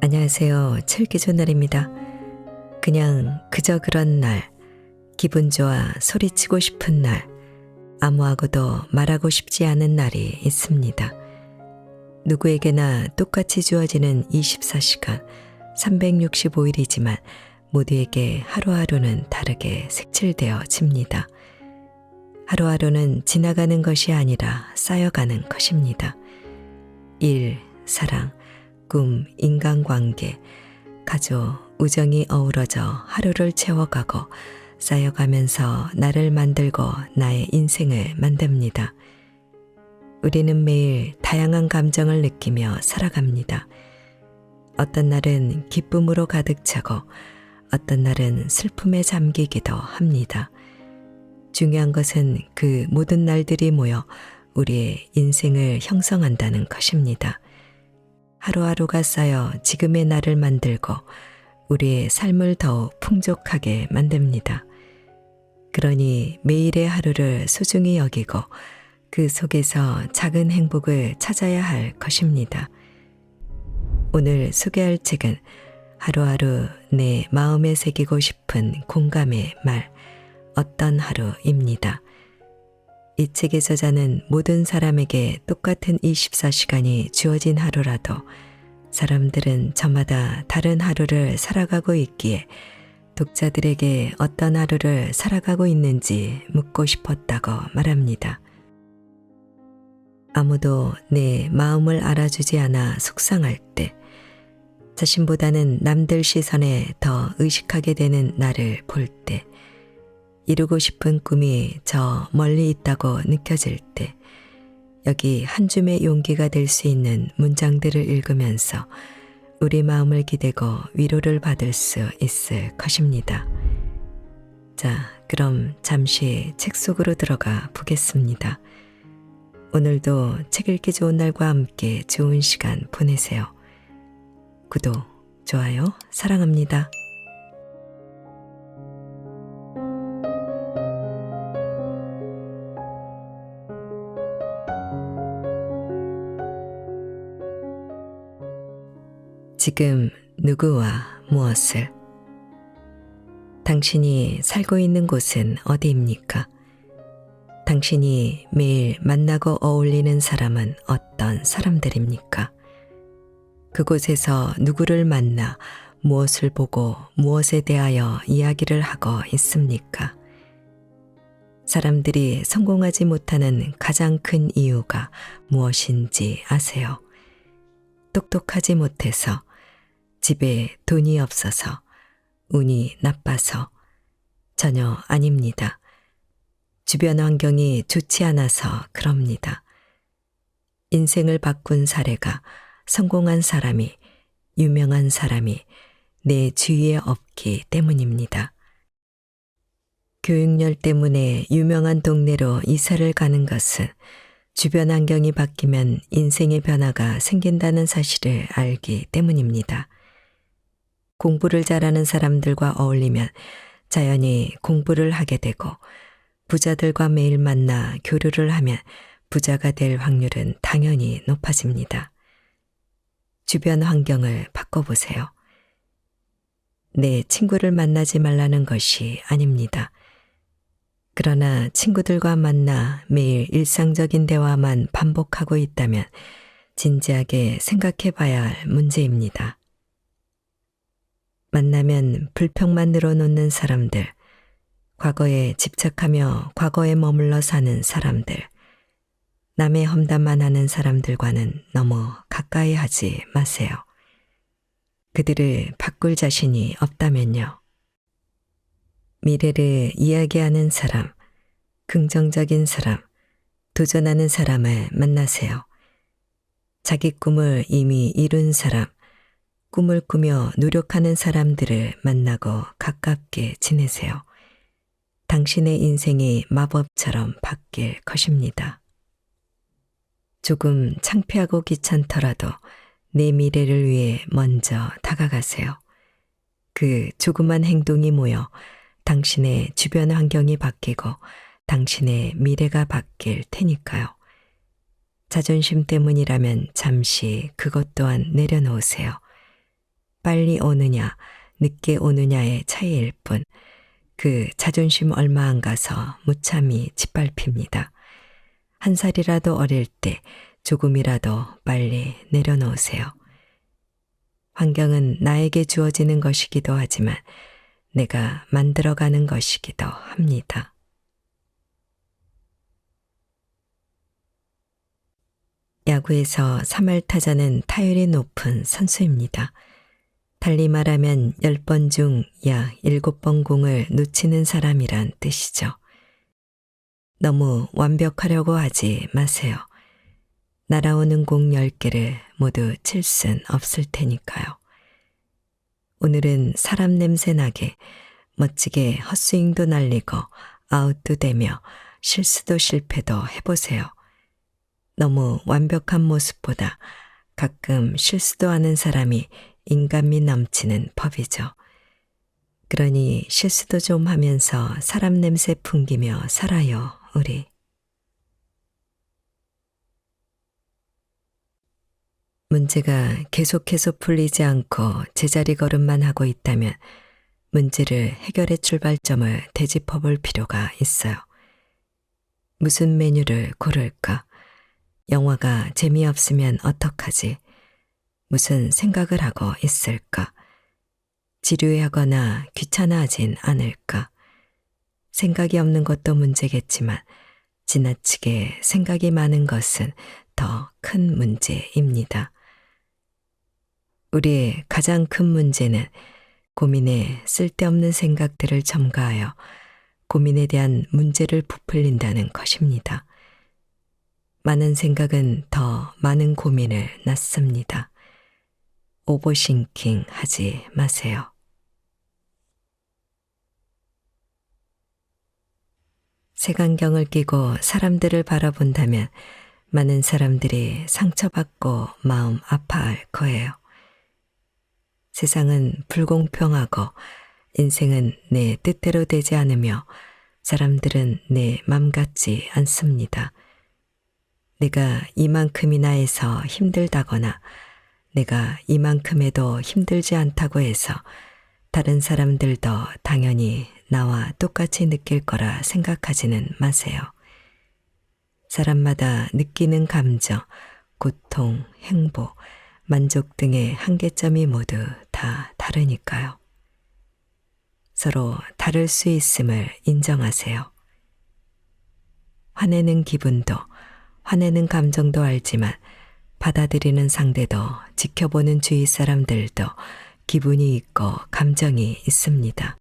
안녕하세요. 칠기조날입니다. 그냥 그저 그런 날, 기분 좋아 소리치고 싶은 날, 아무하고도 말하고 싶지 않은 날이 있습니다. 누구에게나 똑같이 주어지는 24시간, 365일이지만 모두에게 하루하루는 다르게 색칠되어집니다. 하루하루는 지나가는 것이 아니라 쌓여가는 것입니다. 일, 사랑, 꿈, 인간관계, 가족, 우정이 어우러져 하루를 채워가고 쌓여가면서 나를 만들고 나의 인생을 만듭니다. 우리는 매일 다양한 감정을 느끼며 살아갑니다. 어떤 날은 기쁨으로 가득 차고 어떤 날은 슬픔에 잠기기도 합니다. 중요한 것은 그 모든 날들이 모여 우리의 인생을 형성한다는 것입니다. 하루하루가 쌓여 지금의 나를 만들고 우리의 삶을 더욱 풍족하게 만듭니다. 그러니 매일의 하루를 소중히 여기고 그 속에서 작은 행복을 찾아야 할 것입니다. 오늘 소개할 책은 하루하루 내 마음에 새기고 싶은 공감의 말, 어떤 하루입니다. 이 책의 저자는 모든 사람에게 똑같은 24시간이 주어진 하루라도 사람들은 저마다 다른 하루를 살아가고 있기에 독자들에게 어떤 하루를 살아가고 있는지 묻고 싶었다고 말합니다. 아무도 내 마음을 알아주지 않아 속상할 때, 자신보다는 남들 시선에 더 의식하게 되는 나를 볼 때, 이루고 싶은 꿈이 저 멀리 있다고 느껴질 때, 여기 한 줌의 용기가 될 수 있는 문장들을 읽으면서 우리 마음을 기대고 위로를 받을 수 있을 것입니다. 자, 그럼 잠시 책 속으로 들어가 보겠습니다. 오늘도 책 읽기 좋은 날과 함께 좋은 시간 보내세요. 구독, 좋아요, 사랑합니다. 지금 누구와 무엇을? 당신이 살고 있는 곳은 어디입니까? 당신이 매일 만나고 어울리는 사람은 어떤 사람들입니까? 그곳에서 누구를 만나 무엇을 보고 무엇에 대하여 이야기를 하고 있습니까? 사람들이 성공하지 못하는 가장 큰 이유가 무엇인지 아세요? 똑똑하지 못해서, 집에 돈이 없어서, 운이 나빠서, 전혀 아닙니다. 주변 환경이 좋지 않아서 그럽니다. 인생을 바꾼 사례가, 성공한 사람이, 유명한 사람이 내 주위에 없기 때문입니다. 교육열 때문에 유명한 동네로 이사를 가는 것은 주변 환경이 바뀌면 인생의 변화가 생긴다는 사실을 알기 때문입니다. 공부를 잘하는 사람들과 어울리면 자연히 공부를 하게 되고, 부자들과 매일 만나 교류를 하면 부자가 될 확률은 당연히 높아집니다. 주변 환경을 바꿔보세요. 내 친구를 만나지 말라는 것이 아닙니다. 그러나 친구들과 만나 매일 일상적인 대화만 반복하고 있다면 진지하게 생각해 봐야 할 문제입니다. 만나면 불평만 늘어놓는 사람들, 과거에 집착하며 과거에 머물러 사는 사람들, 남의 험담만 하는 사람들과는 너무 가까이 하지 마세요. 그들을 바꿀 자신이 없다면요. 미래를 이야기하는 사람, 긍정적인 사람, 도전하는 사람을 만나세요. 자기 꿈을 이미 이룬 사람, 꿈을 꾸며 노력하는 사람들을 만나고 가깝게 지내세요. 당신의 인생이 마법처럼 바뀔 것입니다. 조금 창피하고 귀찮더라도 내 미래를 위해 먼저 다가가세요. 그 조그만 행동이 모여 당신의 주변 환경이 바뀌고 당신의 미래가 바뀔 테니까요. 자존심 때문이라면 잠시 그것 또한 내려놓으세요. 빨리 오느냐, 늦게 오느냐의 차이일 뿐, 그 자존심 얼마 안 가서 무참히 짓밟힙니다. 한 살이라도 어릴 때 조금이라도 빨리 내려놓으세요. 환경은 나에게 주어지는 것이기도 하지만 내가 만들어가는 것이기도 합니다. 야구에서 3할 타자는 타율이 높은 선수입니다. 달리 말하면 10번 중 약 7번 공을 놓치는 사람이란 뜻이죠. 너무 완벽하려고 하지 마세요. 날아오는 공 10개를 모두 칠 순 없을 테니까요. 오늘은 사람 냄새 나게 멋지게 헛스윙도 날리고 아웃도 되며 실수도 실패도 해보세요. 너무 완벽한 모습보다 가끔 실수도 하는 사람이 인간미 넘치는 법이죠. 그러니 실수도 좀 하면서 사람 냄새 풍기며 살아요, 우리. 문제가 계속해서 풀리지 않고 제자리 걸음만 하고 있다면 문제를 해결의 출발점을 되짚어 볼 필요가 있어요. 무슨 메뉴를 고를까? 영화가 재미없으면 어떡하지? 무슨 생각을 하고 있을까? 지루해하거나 귀찮아하진 않을까? 생각이 없는 것도 문제겠지만 지나치게 생각이 많은 것은 더 큰 문제입니다. 우리의 가장 큰 문제는 고민에 쓸데없는 생각들을 첨가하여 고민에 대한 문제를 부풀린다는 것입니다. 많은 생각은 더 많은 고민을 낳습니다. 오버싱킹 하지 마세요. 색안경을 끼고 사람들을 바라본다면 많은 사람들이 상처받고 마음 아파할 거예요. 세상은 불공평하고 인생은 내 뜻대로 되지 않으며 사람들은 내 맘 같지 않습니다. 내가 이만큼이나 해서 힘들다거나 내가 이만큼에도 힘들지 않다고 해서 다른 사람들도 당연히 나와 똑같이 느낄 거라 생각하지는 마세요. 사람마다 느끼는 감정, 고통, 행복, 만족 등의 한계점이 모두 다 다르니까요. 서로 다를 수 있음을 인정하세요. 화내는 기분도, 화내는 감정도 알지만 받아들이는 상대도 지켜보는 주위 사람들도 기분이 있고 감정이 있습니다.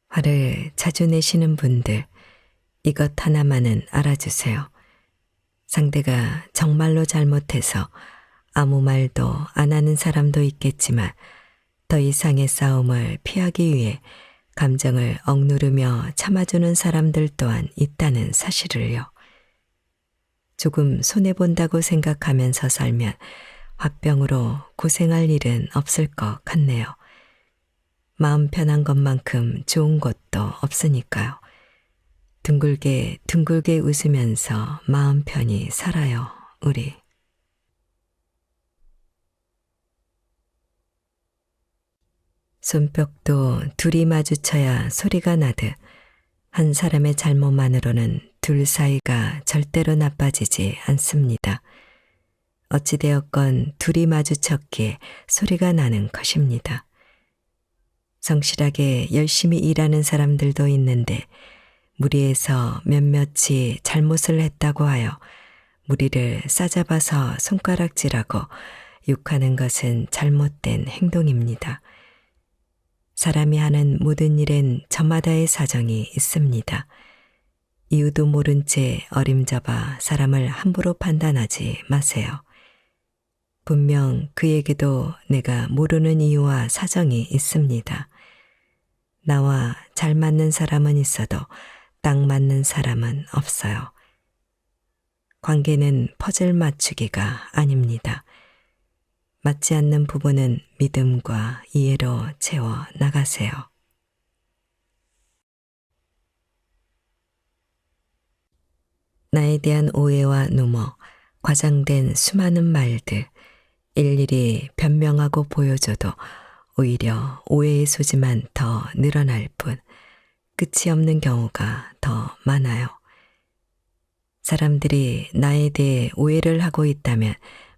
화를 자주 내시는 분들, 이것 하나만은 알아주세요. 상대가 정말로 잘못해서 아무 말도 안 하는 사람도 있겠지만 더 이상의 싸움을 피하기 위해 감정을 억누르며 참아주는 사람들 또한 있다는 사실을요. 조금 손해본다고 생각하면서 살면 화병으로 고생할 일은 없을 것 같네요. 마음 편한 것만큼 좋은 것도 없으니까요. 둥글게 둥글게 웃으면서 마음 편히 살아요, 우리. 손뼉도 둘이 마주쳐야 소리가 나듯 한 사람의 잘못만으로는 둘 사이가 절대로 나빠지지 않습니다. 어찌되었건 둘이 마주쳤기에 소리가 나는 것입니다. 성실하게 열심히 일하는 사람들도 있는데 무리해서 몇몇이 잘못을 했다고 하여 무리를 싸잡아서 손가락질하고 욕하는 것은 잘못된 행동입니다. 사람이 하는 모든 일엔 저마다의 사정이 있습니다. 이유도 모른 채 어림잡아 사람을 함부로 판단하지 마세요. 분명 그에게도 내가 모르는 이유와 사정이 있습니다. 나와 잘 맞는 사람은 있어도 딱 맞는 사람은 없어요. 관계는 퍼즐 맞추기가 아닙니다. 맞지 않는 부분은 믿음과 이해로 채워 나가세요. 나에 대한 오해와 누머, 과장된 수많은 말들, 일일이 변명하고 보여줘도 오히려 오해의 소지만 더 늘어날 뿐 끝이 없는 경우가 더 많아요. 사람들이 나에 대해 오해를 하고 있다면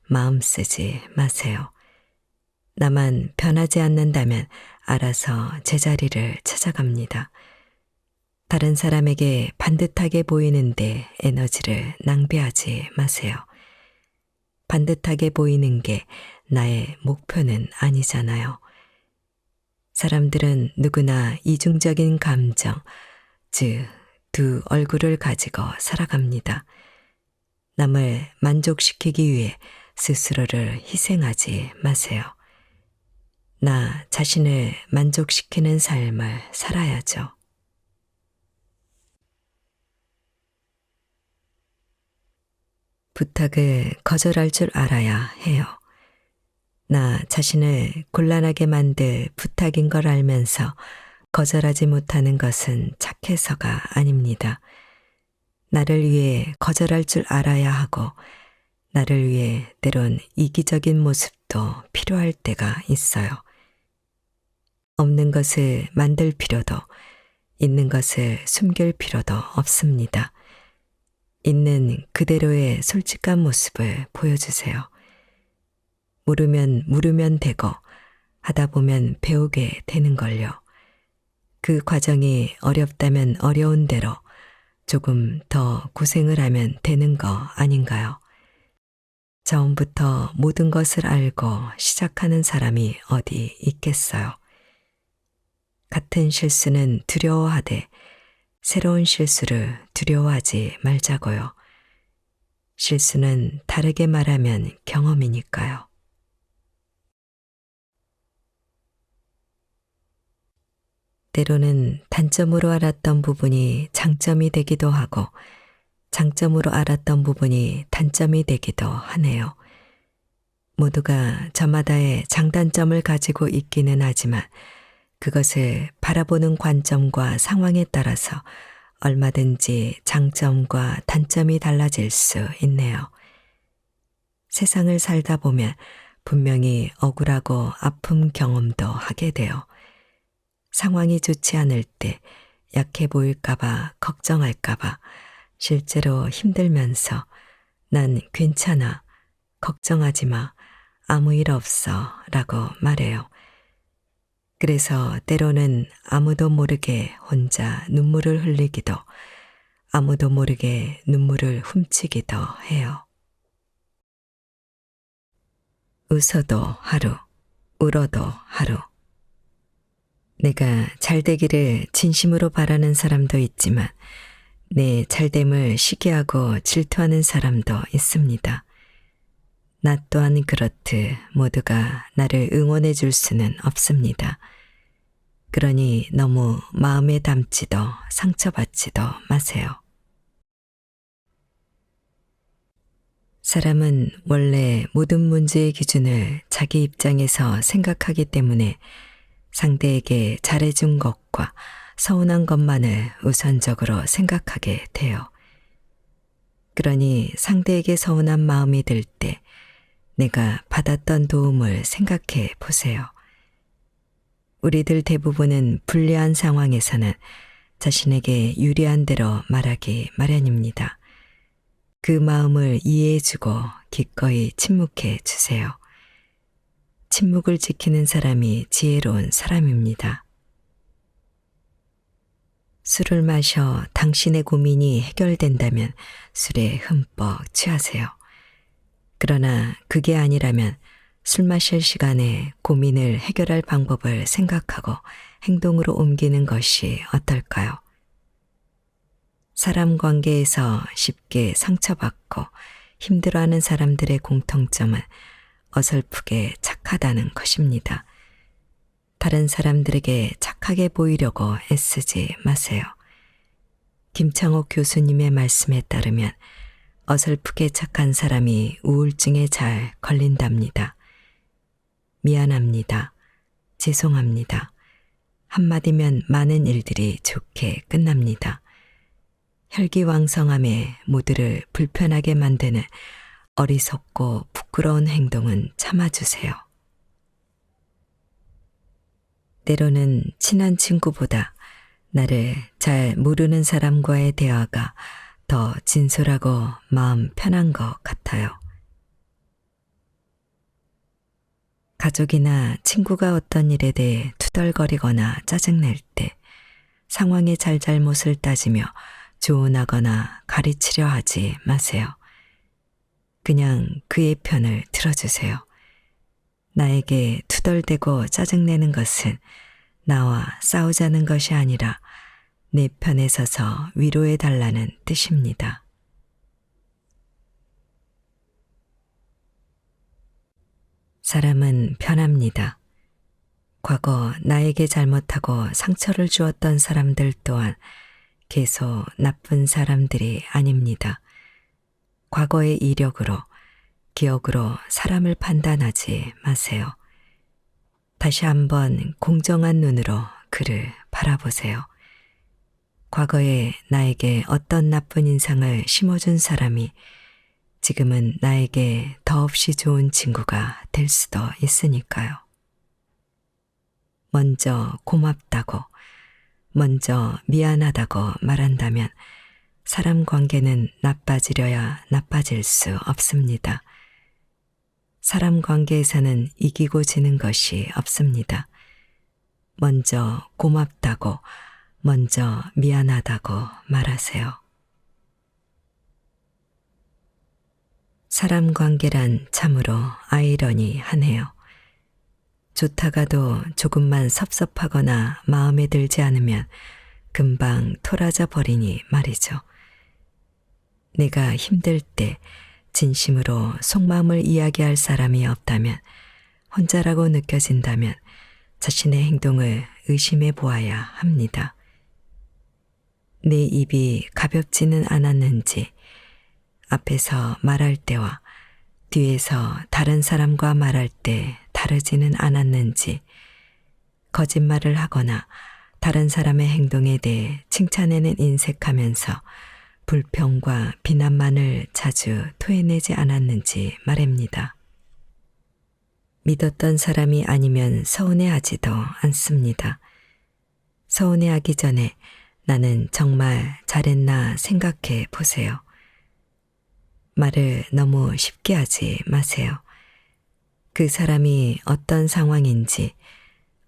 마음 쓰지 마세요. 나만 변하지 않는다면 알아서 제자리를 찾아갑니다. 다른 사람에게 반듯하게 보이는데 에너지를 낭비하지 마세요. 반듯하게 보이는 게 나의 목표는 아니잖아요. 사람들은 누구나 이중적인 감정, 즉, 두 얼굴을 가지고 살아갑니다. 남을 만족시키기 위해 스스로를 희생하지 마세요. 나 자신을 만족시키는 삶을 살아야죠. 부탁을 거절할 줄 알아야 해요. 나 자신을 곤란하게 만들 부탁인 걸 알면서 거절하지 못하는 것은 착해서가 아닙니다. 나를 위해 거절할 줄 알아야 하고 나를 위해 때론 이기적인 모습도 필요할 때가 있어요. 없는 것을 만들 필요도 있는 것을 숨길 필요도 없습니다. 있는 그대로의 솔직한 모습을 보여주세요. 물으면 되고 하다 보면 배우게 되는걸요. 그 과정이 어렵다면 어려운 대로 조금 더 고생을 하면 되는 거 아닌가요? 처음부터 모든 것을 알고 시작하는 사람이 어디 있겠어요? 같은 실수는 두려워하되 새로운 실수를 두려워하지 말자고요. 실수는 다르게 말하면 경험이니까요. 때로는 단점으로 알았던 부분이 장점이 되기도 하고 장점으로 알았던 부분이 단점이 되기도 하네요. 모두가 저마다의 장단점을 가지고 있기는 하지만 그것을 바라보는 관점과 상황에 따라서 얼마든지 장점과 단점이 달라질 수 있네요. 세상을 살다 보면 분명히 억울하고 아픈 경험도 하게 돼요. 상황이 좋지 않을 때 약해 보일까봐 걱정할까봐 실제로 힘들면서 난 괜찮아, 걱정하지 마, 아무 일 없어 라고 말해요. 그래서 때로는 아무도 모르게 혼자 눈물을 흘리기도, 아무도 모르게 눈물을 훔치기도 해요. 웃어도 하루, 울어도 하루. 내가 잘 되기를 진심으로 바라는 사람도 있지만 내 잘됨을 시기하고 질투하는 사람도 있습니다. 나 또한 그렇듯 모두가 나를 응원해 줄 수는 없습니다. 그러니 너무 마음에 담지도 상처받지도 마세요. 사람은 원래 모든 문제의 기준을 자기 입장에서 생각하기 때문에 상대에게 잘해준 것과 서운한 것만을 우선적으로 생각하게 돼요. 그러니 상대에게 서운한 마음이 들 때 내가 받았던 도움을 생각해 보세요. 우리들 대부분은 불리한 상황에서는 자신에게 유리한 대로 말하기 마련입니다. 그 마음을 이해해주고 기꺼이 침묵해 주세요. 침묵을 지키는 사람이 지혜로운 사람입니다. 술을 마셔 당신의 고민이 해결된다면 술에 흠뻑 취하세요. 그러나 그게 아니라면 술 마실 시간에 고민을 해결할 방법을 생각하고 행동으로 옮기는 것이 어떨까요? 사람 관계에서 쉽게 상처받고 힘들어하는 사람들의 공통점은 어설프게 착하다는 것입니다. 다른 사람들에게 착하게 보이려고 애쓰지 마세요. 김창옥 교수님의 말씀에 따르면 어설프게 착한 사람이 우울증에 잘 걸린답니다. 미안합니다. 죄송합니다. 한마디면 많은 일들이 좋게 끝납니다. 혈기왕성함에 모두를 불편하게 만드는 어리석고 부끄러운 행동은 참아주세요. 때로는 친한 친구보다 나를 잘 모르는 사람과의 대화가 더 진솔하고 마음 편한 것 같아요. 가족이나 친구가 어떤 일에 대해 투덜거리거나 짜증낼 때 상황의 잘잘못을 따지며 조언하거나 가르치려 하지 마세요. 그냥 그의 편을 들어주세요. 나에게 투덜대고 짜증내는 것은 나와 싸우자는 것이 아니라 내 편에 서서 위로해 달라는 뜻입니다. 사람은 변합니다. 과거 나에게 잘못하고 상처를 주었던 사람들 또한 계속 나쁜 사람들이 아닙니다. 과거의 이력으로, 기억으로 사람을 판단하지 마세요. 다시 한번 공정한 눈으로 그를 바라보세요. 과거에 나에게 어떤 나쁜 인상을 심어준 사람이 지금은 나에게 더없이 좋은 친구가 될 수도 있으니까요. 먼저 고맙다고, 먼저 미안하다고 말한다면 사람 관계는 나빠지려야 나빠질 수 없습니다. 사람 관계에서는 이기고 지는 것이 없습니다. 먼저 고맙다고, 먼저 미안하다고 말하세요. 사람 관계란 참으로 아이러니하네요. 좋다가도 조금만 섭섭하거나 마음에 들지 않으면 금방 토라져 버리니 말이죠. 내가 힘들 때 진심으로 속마음을 이야기할 사람이 없다면, 혼자라고 느껴진다면 자신의 행동을 의심해 보아야 합니다. 내 입이 가볍지는 않았는지, 앞에서 말할 때와 뒤에서 다른 사람과 말할 때 다르지는 않았는지, 거짓말을 하거나 다른 사람의 행동에 대해 칭찬에는 인색하면서 불평과 비난만을 자주 토해내지 않았는지 말입니다. 믿었던 사람이 아니면 서운해하지도 않습니다. 서운해하기 전에 나는 정말 잘했나 생각해 보세요. 말을 너무 쉽게 하지 마세요. 그 사람이 어떤 상황인지,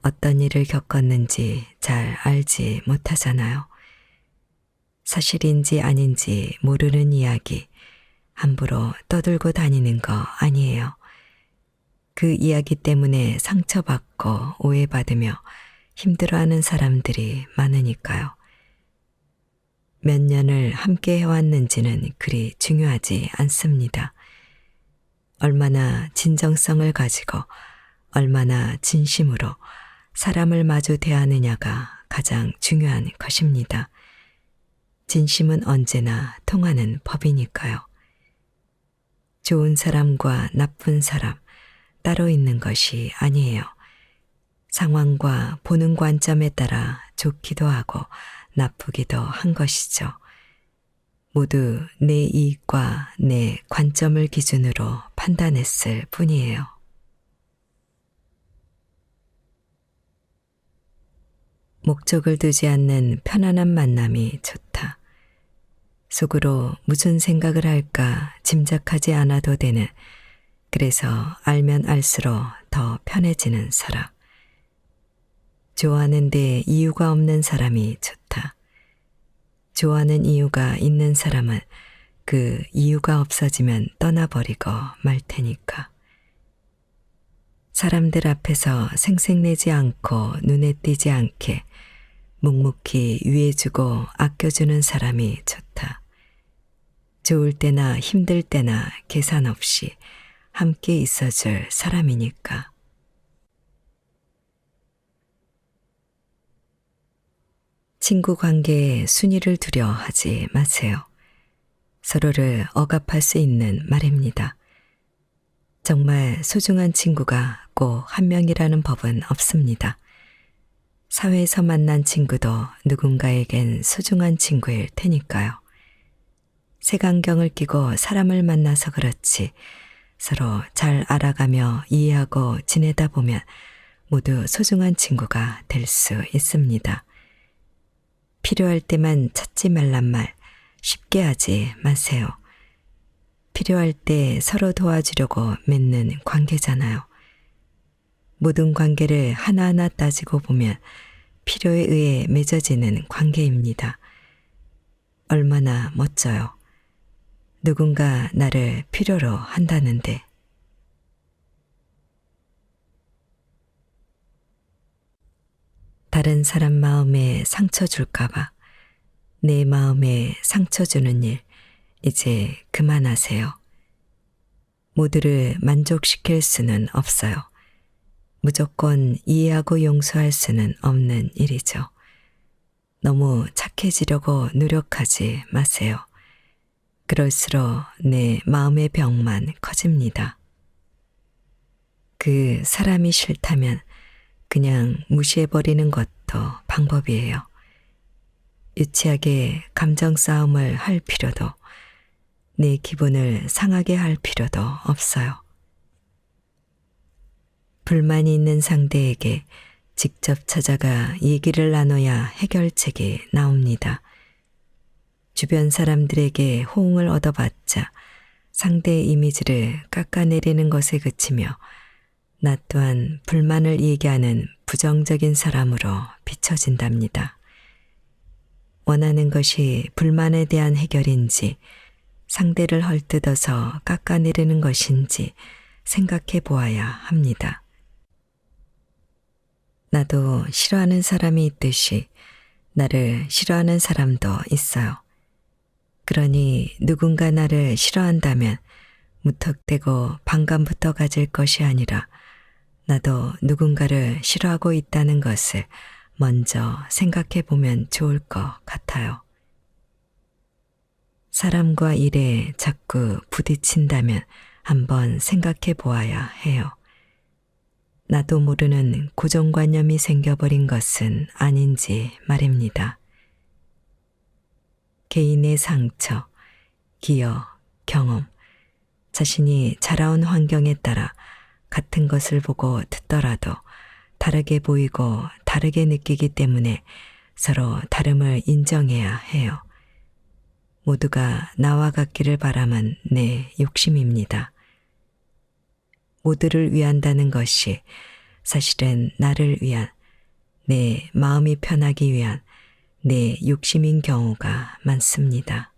어떤 일을 겪었는지 잘 알지 못하잖아요. 사실인지 아닌지 모르는 이야기 함부로 떠들고 다니는 거 아니에요. 그 이야기 때문에 상처받고 오해받으며 힘들어하는 사람들이 많으니까요. 몇 년을 함께 해왔는지는 그리 중요하지 않습니다. 얼마나 진정성을 가지고 얼마나 진심으로 사람을 마주 대하느냐가 가장 중요한 것입니다. 진심은 언제나 통하는 법이니까요. 좋은 사람과 나쁜 사람 따로 있는 것이 아니에요. 상황과 보는 관점에 따라 좋기도 하고 나쁘기도 한 것이죠. 모두 내 이익과 내 관점을 기준으로 판단했을 뿐이에요. 목적을 두지 않는 편안한 만남이 좋다. 속으로 무슨 생각을 할까 짐작하지 않아도 되는, 그래서 알면 알수록 더 편해지는 사람. 좋아하는 데 이유가 없는 사람이 좋다. 좋아하는 이유가 있는 사람은 그 이유가 없어지면 떠나버리고 말 테니까. 사람들 앞에서 생색내지 않고 눈에 띄지 않게 묵묵히 위해주고 아껴주는 사람이 좋다. 좋을 때나 힘들 때나 계산 없이 함께 있어줄 사람이니까. 친구 관계에 순위를 두려 하지 마세요. 서로를 억압할 수 있는 말입니다. 정말 소중한 친구가 꼭 한 명이라는 법은 없습니다. 사회에서 만난 친구도 누군가에겐 소중한 친구일 테니까요. 색안경을 끼고 사람을 만나서 그렇지 서로 잘 알아가며 이해하고 지내다 보면 모두 소중한 친구가 될 수 있습니다. 필요할 때만 찾지 말란 말 쉽게 하지 마세요. 필요할 때 서로 도와주려고 맺는 관계잖아요. 모든 관계를 하나하나 따지고 보면 필요에 의해 맺어지는 관계입니다. 얼마나 멋져요. 누군가 나를 필요로 한다는데. 다른 사람 마음에 상처 줄까봐 내 마음에 상처 주는 일 이제 그만하세요. 모두를 만족시킬 수는 없어요. 무조건 이해하고 용서할 수는 없는 일이죠. 너무 착해지려고 노력하지 마세요. 그럴수록 내 마음의 병만 커집니다. 그 사람이 싫다면 그냥 무시해버리는 것도 방법이에요. 유치하게 감정 싸움을 할 필요도 내 기분을 상하게 할 필요도 없어요. 불만이 있는 상대에게 직접 찾아가 얘기를 나눠야 해결책이 나옵니다. 주변 사람들에게 호응을 얻어봤자 상대의 이미지를 깎아내리는 것에 그치며 나 또한 불만을 얘기하는 부정적인 사람으로 비춰진답니다. 원하는 것이 불만에 대한 해결인지 상대를 헐뜯어서 깎아내리는 것인지 생각해 보아야 합니다. 나도 싫어하는 사람이 있듯이 나를 싫어하는 사람도 있어요. 그러니 누군가 나를 싫어한다면 무턱대고 반감부터 가질 것이 아니라 나도 누군가를 싫어하고 있다는 것을 먼저 생각해 보면 좋을 것 같아요. 사람과 일에 자꾸 부딪힌다면 한번 생각해 보아야 해요. 나도 모르는 고정관념이 생겨버린 것은 아닌지 말입니다. 개인의 상처, 기여, 경험, 자신이 자라온 환경에 따라 같은 것을 보고 듣더라도 다르게 보이고 다르게 느끼기 때문에 서로 다름을 인정해야 해요. 모두가 나와 같기를 바라만 내 욕심입니다. 모두를 위한다는 것이 사실은 나를 위한, 내 마음이 편하기 위한 내 욕심인 경우가 많습니다.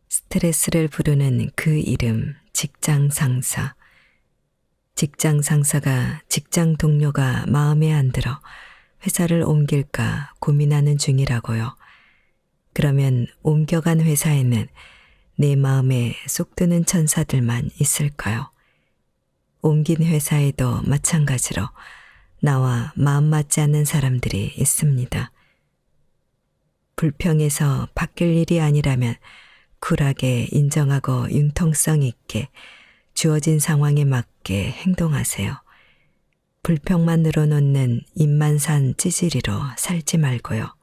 스트레스를 부르는 그 이름, 직장 상사. 직장 상사가 직장 동료가 마음에 안 들어 회사를 옮길까 고민하는 중이라고요. 그러면 옮겨간 회사에는 내 마음에 쏙 드는 천사들만 있을까요? 옮긴 회사에도 마찬가지로 나와 마음 맞지 않는 사람들이 있습니다. 불평해서 바뀔 일이 아니라면 쿨하게 인정하고 융통성 있게 주어진 상황에 맞게 행동하세요. 불평만 늘어놓는 입만 산 찌질이로 살지 말고요.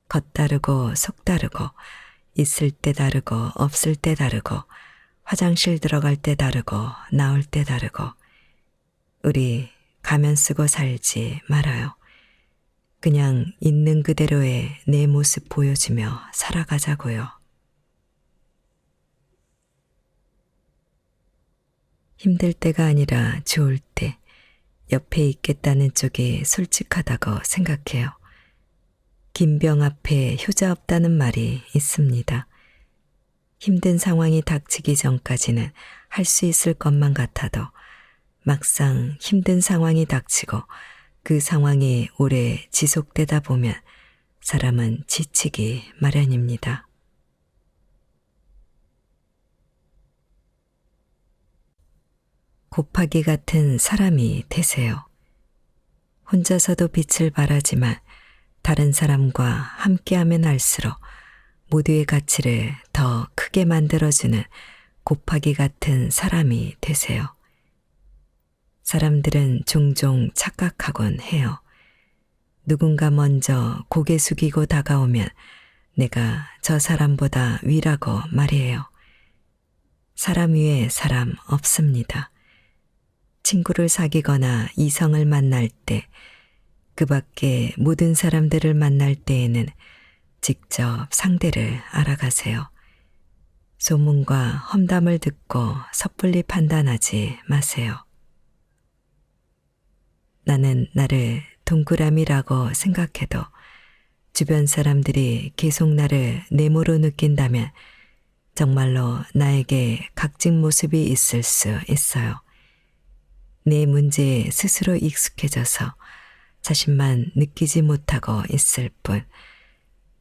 겉 다르고 속 다르고 있을 때 다르고 없을 때 다르고 화장실 들어갈 때 다르고 나올 때 다르고 우리 가면 쓰고 살지 말아요. 그냥 있는 그대로의 내 모습 보여주며 살아가자고요. 힘들 때가 아니라 좋을 때 옆에 있겠다는 쪽이 솔직하다고 생각해요. 긴 병 앞에 효자 없다는 말이 있습니다. 힘든 상황이 닥치기 전까지는 할 수 있을 것만 같아도 막상 힘든 상황이 닥치고 그 상황이 오래 지속되다 보면 사람은 지치기 마련입니다. 곱하기 같은 사람이 되세요. 혼자서도 빛을 발하지만 다른 사람과 함께하면 할수록 모두의 가치를 더 크게 만들어주는 곱하기 같은 사람이 되세요. 사람들은 종종 착각하곤 해요. 누군가 먼저 고개 숙이고 다가오면 내가 저 사람보다 위라고 말이에요. 사람 위에 사람 없습니다. 친구를 사귀거나 이성을 만날 때, 그 밖에 모든 사람들을 만날 때에는 직접 상대를 알아가세요. 소문과 험담을 듣고 섣불리 판단하지 마세요. 나는 나를 동그라미라고 생각해도 주변 사람들이 계속 나를 네모로 느낀다면 정말로 나에게 각진 모습이 있을 수 있어요. 내 문제에 스스로 익숙해져서 자신만 느끼지 못하고 있을 뿐,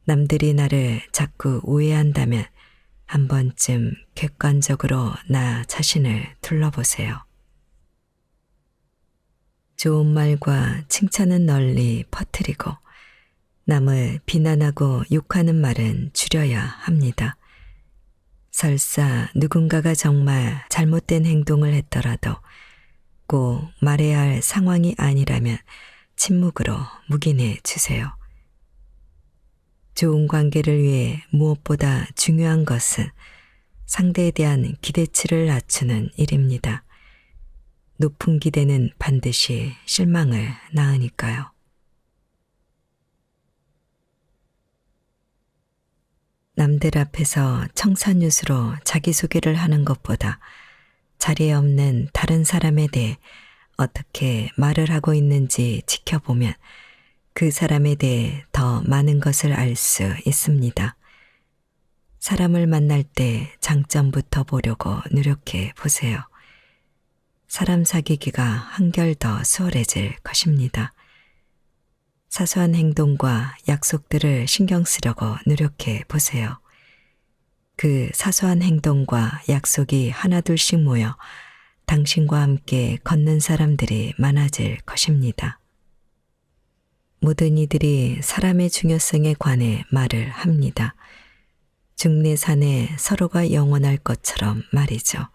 남들이 나를 자꾸 오해한다면 한 번쯤 객관적으로 나 자신을 둘러보세요. 좋은 말과 칭찬은 널리 퍼뜨리고 남을 비난하고 욕하는 말은 줄여야 합니다. 설사 누군가가 정말 잘못된 행동을 했더라도 꼭 말해야 할 상황이 아니라면 침묵으로 묵인해 주세요. 좋은 관계를 위해 무엇보다 중요한 것은 상대에 대한 기대치를 낮추는 일입니다. 높은 기대는 반드시 실망을 낳으니까요. 남들 앞에서 청산유수로 자기소개를 하는 것보다 자리에 없는 다른 사람에 대해 어떻게 말을 하고 있는지 지켜보면 그 사람에 대해 더 많은 것을 알 수 있습니다. 사람을 만날 때 장점부터 보려고 노력해 보세요. 사람 사귀기가 한결 더 수월해질 것입니다. 사소한 행동과 약속들을 신경 쓰려고 노력해 보세요. 그 사소한 행동과 약속이 하나둘씩 모여 당신과 함께 걷는 사람들이 많아질 것입니다. 모든 이들이 사람의 중요성에 관해 말을 합니다. 중내산에 서로가 영원할 것처럼 말이죠.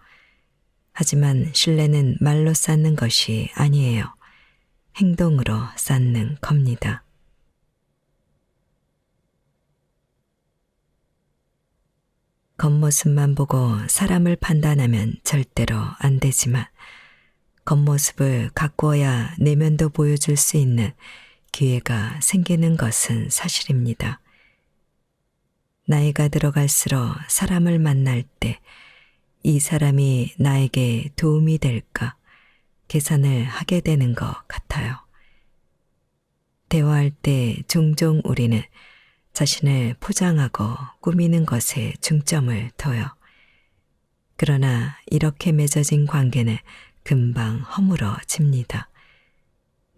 하지만 신뢰는 말로 쌓는 것이 아니에요. 행동으로 쌓는 겁니다. 겉모습만 보고 사람을 판단하면 절대로 안 되지만 겉모습을 가꾸어야 내면도 보여줄 수 있는 기회가 생기는 것은 사실입니다. 나이가 들어갈수록 사람을 만날 때 이 사람이 나에게 도움이 될까 계산을 하게 되는 것 같아요. 대화할 때 종종 우리는 자신을 포장하고 꾸미는 것에 중점을 둬요. 그러나 이렇게 맺어진 관계는 금방 허물어집니다.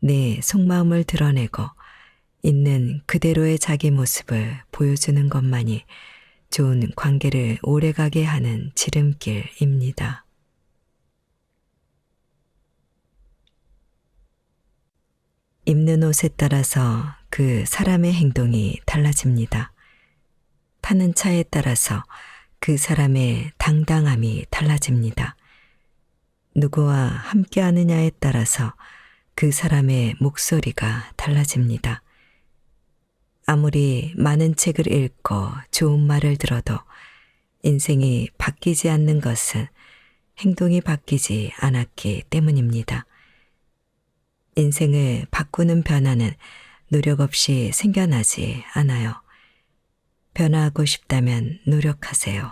내 속마음을 드러내고 있는 그대로의 자기 모습을 보여주는 것만이 좋은 관계를 오래가게 하는 지름길입니다. 입는 옷에 따라서 그 사람의 행동이 달라집니다. 타는 차에 따라서 그 사람의 당당함이 달라집니다. 누구와 함께 하느냐에 따라서 그 사람의 목소리가 달라집니다. 아무리 많은 책을 읽고 좋은 말을 들어도 인생이 바뀌지 않는 것은 행동이 바뀌지 않았기 때문입니다. 인생을 바꾸는 변화는 노력 없이 생겨나지 않아요. 변화하고 싶다면 노력하세요.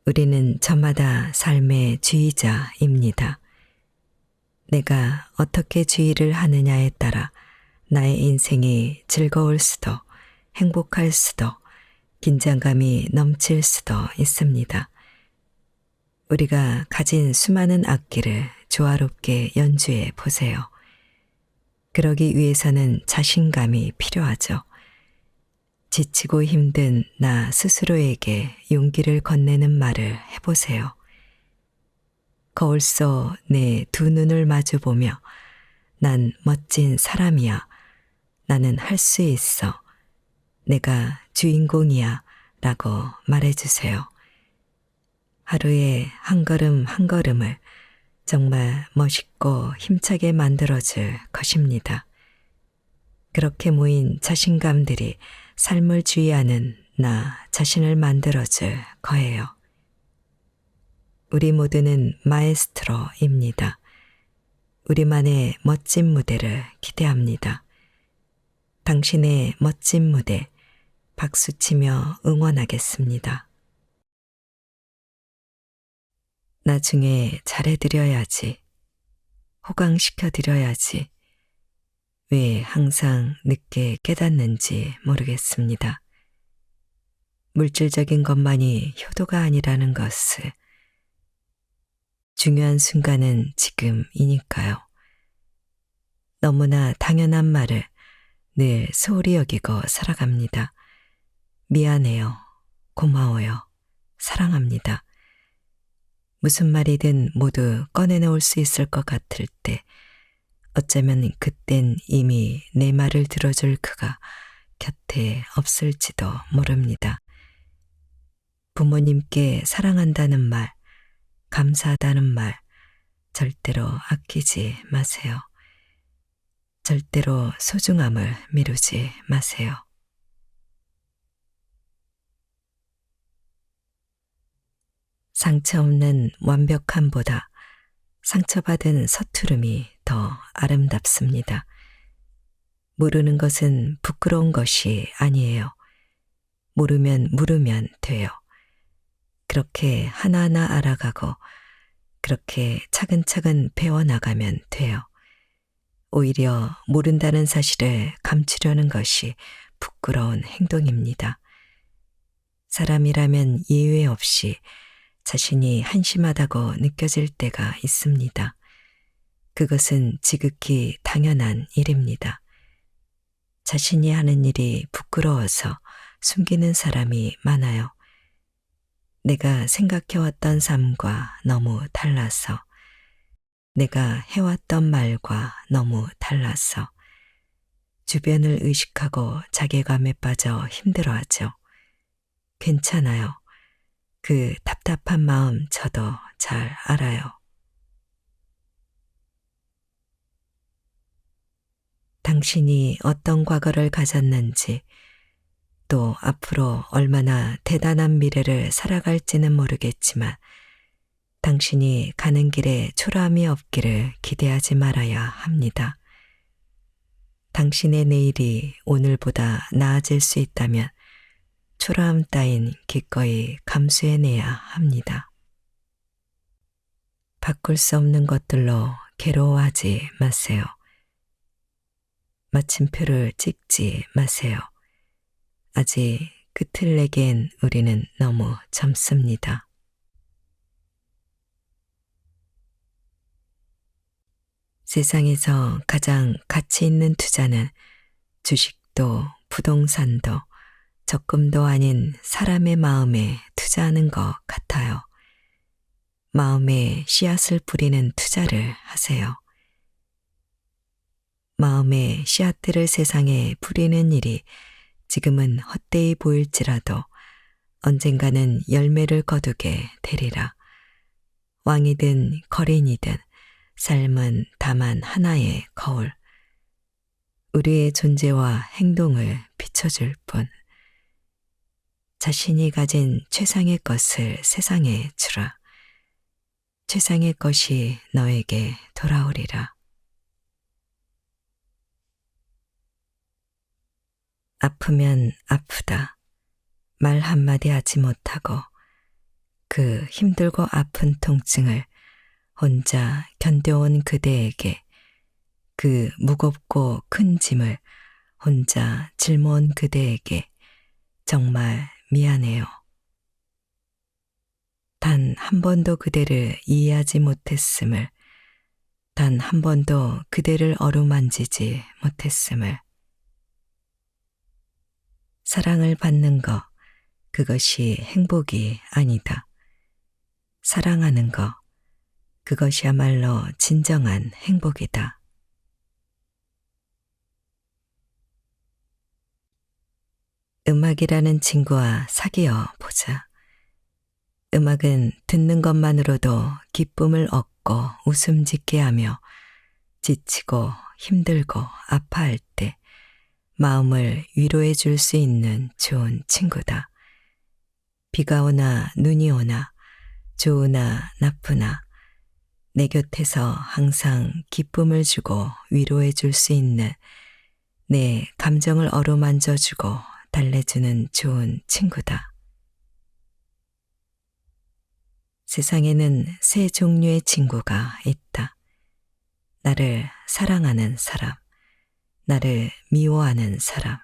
우리는 저마다 삶의 주의자입니다. 내가 어떻게 주의를 하느냐에 따라 나의 인생이 즐거울 수도 행복할 수도 긴장감이 넘칠 수도 있습니다. 우리가 가진 수많은 악기를 조화롭게 연주해 보세요. 그러기 위해서는 자신감이 필요하죠. 지치고 힘든 나 스스로에게 용기를 건네는 말을 해보세요. 거울 속 내 두 눈을 마주보며 난 멋진 사람이야. 나는 할 수 있어. 내가 주인공이야. 라고 말해주세요. 하루에 한 걸음 한 걸음을 정말 멋있고 힘차게 만들어줄 것입니다. 그렇게 모인 자신감들이 삶을 주의하는 나 자신을 만들어줄 거예요. 우리 모두는 마에스트로입니다. 우리만의 멋진 무대를 기대합니다. 당신의 멋진 무대 박수치며 응원하겠습니다. 나중에 잘해드려야지. 호강시켜드려야지. 왜 항상 늦게 깨닫는지 모르겠습니다. 물질적인 것만이 효도가 아니라는 것을. 중요한 순간은 지금이니까요. 너무나 당연한 말을 늘 소홀히 여기고 살아갑니다. 미안해요. 고마워요. 사랑합니다. 무슨 말이든 모두 꺼내놓을 수 있을 것 같을 때 어쩌면 그땐 이미 내 말을 들어줄 그가 곁에 없을지도 모릅니다. 부모님께 사랑한다는 말, 감사하다는 말 절대로 아끼지 마세요. 절대로 소중함을 미루지 마세요. 상처 없는 완벽함보다 상처받은 서투름이 더 아름답습니다. 모르는 것은 부끄러운 것이 아니에요. 모르면 돼요. 그렇게 하나하나 알아가고 그렇게 차근차근 배워나가면 돼요. 오히려 모른다는 사실을 감추려는 것이 부끄러운 행동입니다. 사람이라면 예외 없이 자신이 한심하다고 느껴질 때가 있습니다. 그것은 지극히 당연한 일입니다. 자신이 하는 일이 부끄러워서 숨기는 사람이 많아요. 내가 생각해왔던 삶과 너무 달라서, 내가 해왔던 말과 너무 달라서, 주변을 의식하고 자괴감에 빠져 힘들어하죠. 괜찮아요. 그 답답한 마음 저도 잘 알아요. 당신이 어떤 과거를 가졌는지, 또 앞으로 얼마나 대단한 미래를 살아갈지는 모르겠지만 당신이 가는 길에 초라함이 없기를 기대하지 말아야 합니다. 당신의 내일이 오늘보다 나아질 수 있다면 초라함 따윈 기꺼이 감수해내야 합니다. 바꿀 수 없는 것들로 괴로워하지 마세요. 마침표를 찍지 마세요. 아직 끝을 내기엔 우리는 너무 젊습니다. 세상에서 가장 가치 있는 투자는 주식도 부동산도 적금도 아닌 사람의 마음에 투자하는 것 같아요. 마음에 씨앗을 뿌리는 투자를 하세요. 마음의 씨앗들을 세상에 뿌리는 일이 지금은 헛되이 보일지라도 언젠가는 열매를 거두게 되리라. 왕이든 거린이든 삶은 다만 하나의 거울. 우리의 존재와 행동을 비춰줄 뿐. 자신이 가진 최상의 것을 세상에 주라. 최상의 것이 너에게 돌아오리라. 아프면 아프다. 말 한마디 하지 못하고 그 힘들고 아픈 통증을 혼자 견뎌온 그대에게 그 무겁고 큰 짐을 혼자 짊어온 그대에게 정말 미안해요. 단 한 번도 그대를 이해하지 못했음을, 단 한 번도 그대를 어루만지지 못했음을. 사랑을 받는 것, 그것이 행복이 아니다. 사랑하는 것, 그것이야말로 진정한 행복이다. 음악이라는 친구와 사귀어 보자. 음악은 듣는 것만으로도 기쁨을 얻고 웃음 짓게 하며 지치고 힘들고 아파할 때 마음을 위로해 줄 수 있는 좋은 친구다. 비가 오나 눈이 오나 좋으나 나쁘나 내 곁에서 항상 기쁨을 주고 위로해 줄 수 있는 내 감정을 어루만져 주고 달래주는 좋은 친구다. 세상에는 세 종류의 친구가 있다. 나를 사랑하는 사람, 나를 미워하는 사람,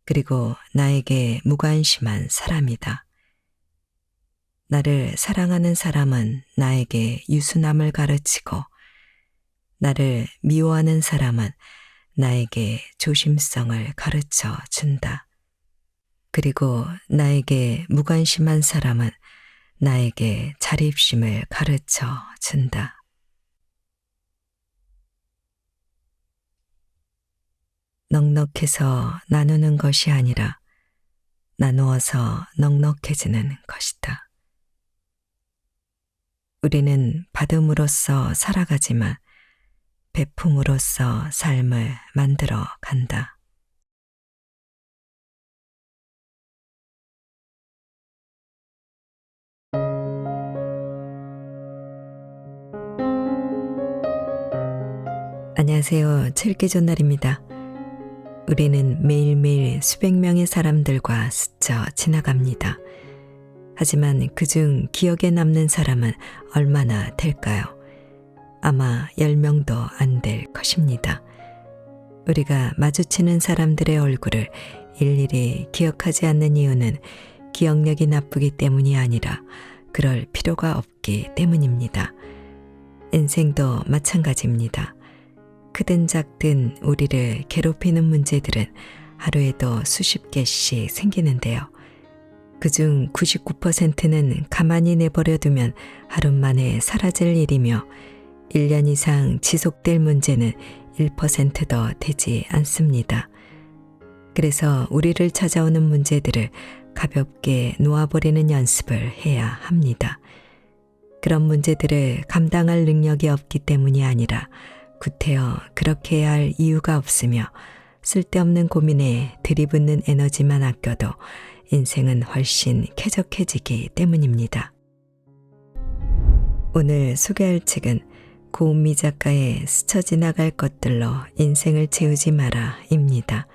그리고 나에게 무관심한 사람이다. 나를 사랑하는 사람은 나에게 유순함을 가르치고, 나를 미워하는 사람은 나에게 조심성을 가르쳐 준다. 그리고 나에게 무관심한 사람은 나에게 자립심을 가르쳐 준다. 넉넉해서 나누는 것이 아니라 나누어서 넉넉해지는 것이다. 우리는 받음으로써 살아가지만 베품으로써 삶을 만들어 간다. 안녕하세요. 칠기존날입니다. 우리는 매일매일 수백 명의 사람들과 스쳐 지나갑니다. 하지만 그중 기억에 남는 사람은 얼마나 될까요? 아마 10명도 안 될 것입니다. 우리가 마주치는 사람들의 얼굴을 일일이 기억하지 않는 이유는 기억력이 나쁘기 때문이 아니라 그럴 필요가 없기 때문입니다. 인생도 마찬가지입니다. 크든 작든 우리를 괴롭히는 문제들은 하루에도 수십 개씩 생기는데요. 그중 99%는 가만히 내버려 두면 하루 만에 사라질 일이며 1년 이상 지속될 문제는 1%도 되지 않습니다. 그래서 우리를 찾아오는 문제들을 가볍게 놓아버리는 연습을 해야 합니다. 그런 문제들을 감당할 능력이 없기 때문이 아니라 구태여 그렇게 해야 할 이유가 없으며 쓸데없는 고민에 들이붓는 에너지만 아껴도 인생은 훨씬 쾌적해지기 때문입니다. 오늘 소개할 책은 고은미 작가의 스쳐 지나갈 것들로 인생을 채우지 마라 입니다.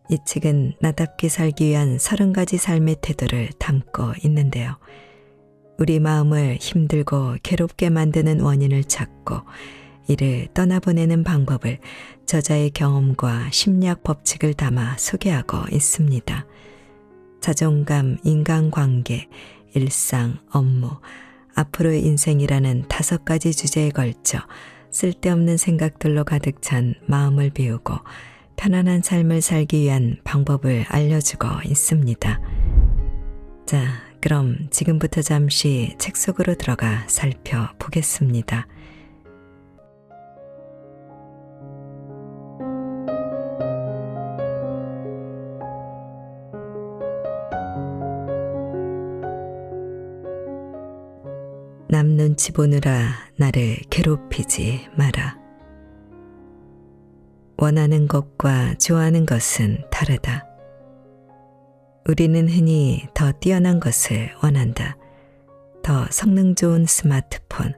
이 책은 나답게 살기 위한 30가지 삶의 태도를 담고 있는데요. 우리 마음을 힘들고 괴롭게 만드는 원인을 찾고 이를 떠나보내는 방법을 저자의 경험과 심리학 법칙을 담아 소개하고 있습니다. 자존감, 인간관계, 일상, 업무, 앞으로의 인생이라는 5가지 주제에 걸쳐 쓸데없는 생각들로 가득 찬 마음을 비우고 편안한 삶을 살기 위한 방법을 알려주고 있습니다. 자, 그럼 지금부터 잠시 책 속으로 들어가 살펴보겠습니다. 남 눈치 보느라 나를 괴롭히지 마라. 원하는 것과 좋아하는 것은 다르다. 우리는 흔히 더 뛰어난 것을 원한다. 더 성능 좋은 스마트폰,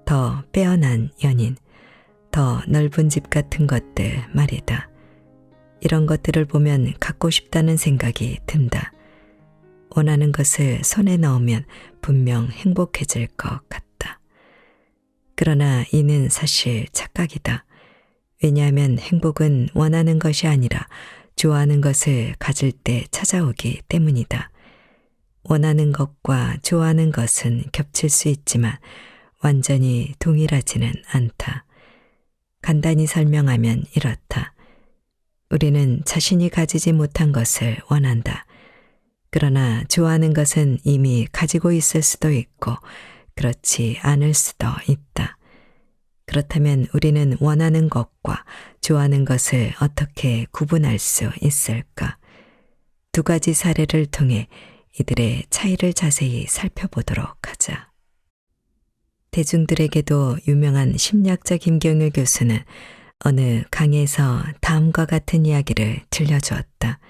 더 빼어난 연인, 더 넓은 집 같은 것들 말이다. 이런 것들을 보면 갖고 싶다는 생각이 든다. 원하는 것을 손에 넣으면 분명 행복해질 것 같다. 그러나 이는 사실 착각이다. 왜냐하면 행복은 원하는 것이 아니라 좋아하는 것을 가질 때 찾아오기 때문이다. 원하는 것과 좋아하는 것은 겹칠 수 있지만 완전히 동일하지는 않다. 간단히 설명하면 이렇다. 우리는 자신이 가지지 못한 것을 원한다. 그러나 좋아하는 것은 이미 가지고 있을 수도 있고 그렇지 않을 수도 있다. 그렇다면 우리는 원하는 것과 좋아하는 것을 어떻게 구분할 수 있을까? 2가지 사례를 통해 이들의 차이를 자세히 살펴보도록 하자. 대중들에게도 유명한 심리학자 김경일 교수는 어느 강에서 다음과 같은 이야기를 들려주었다.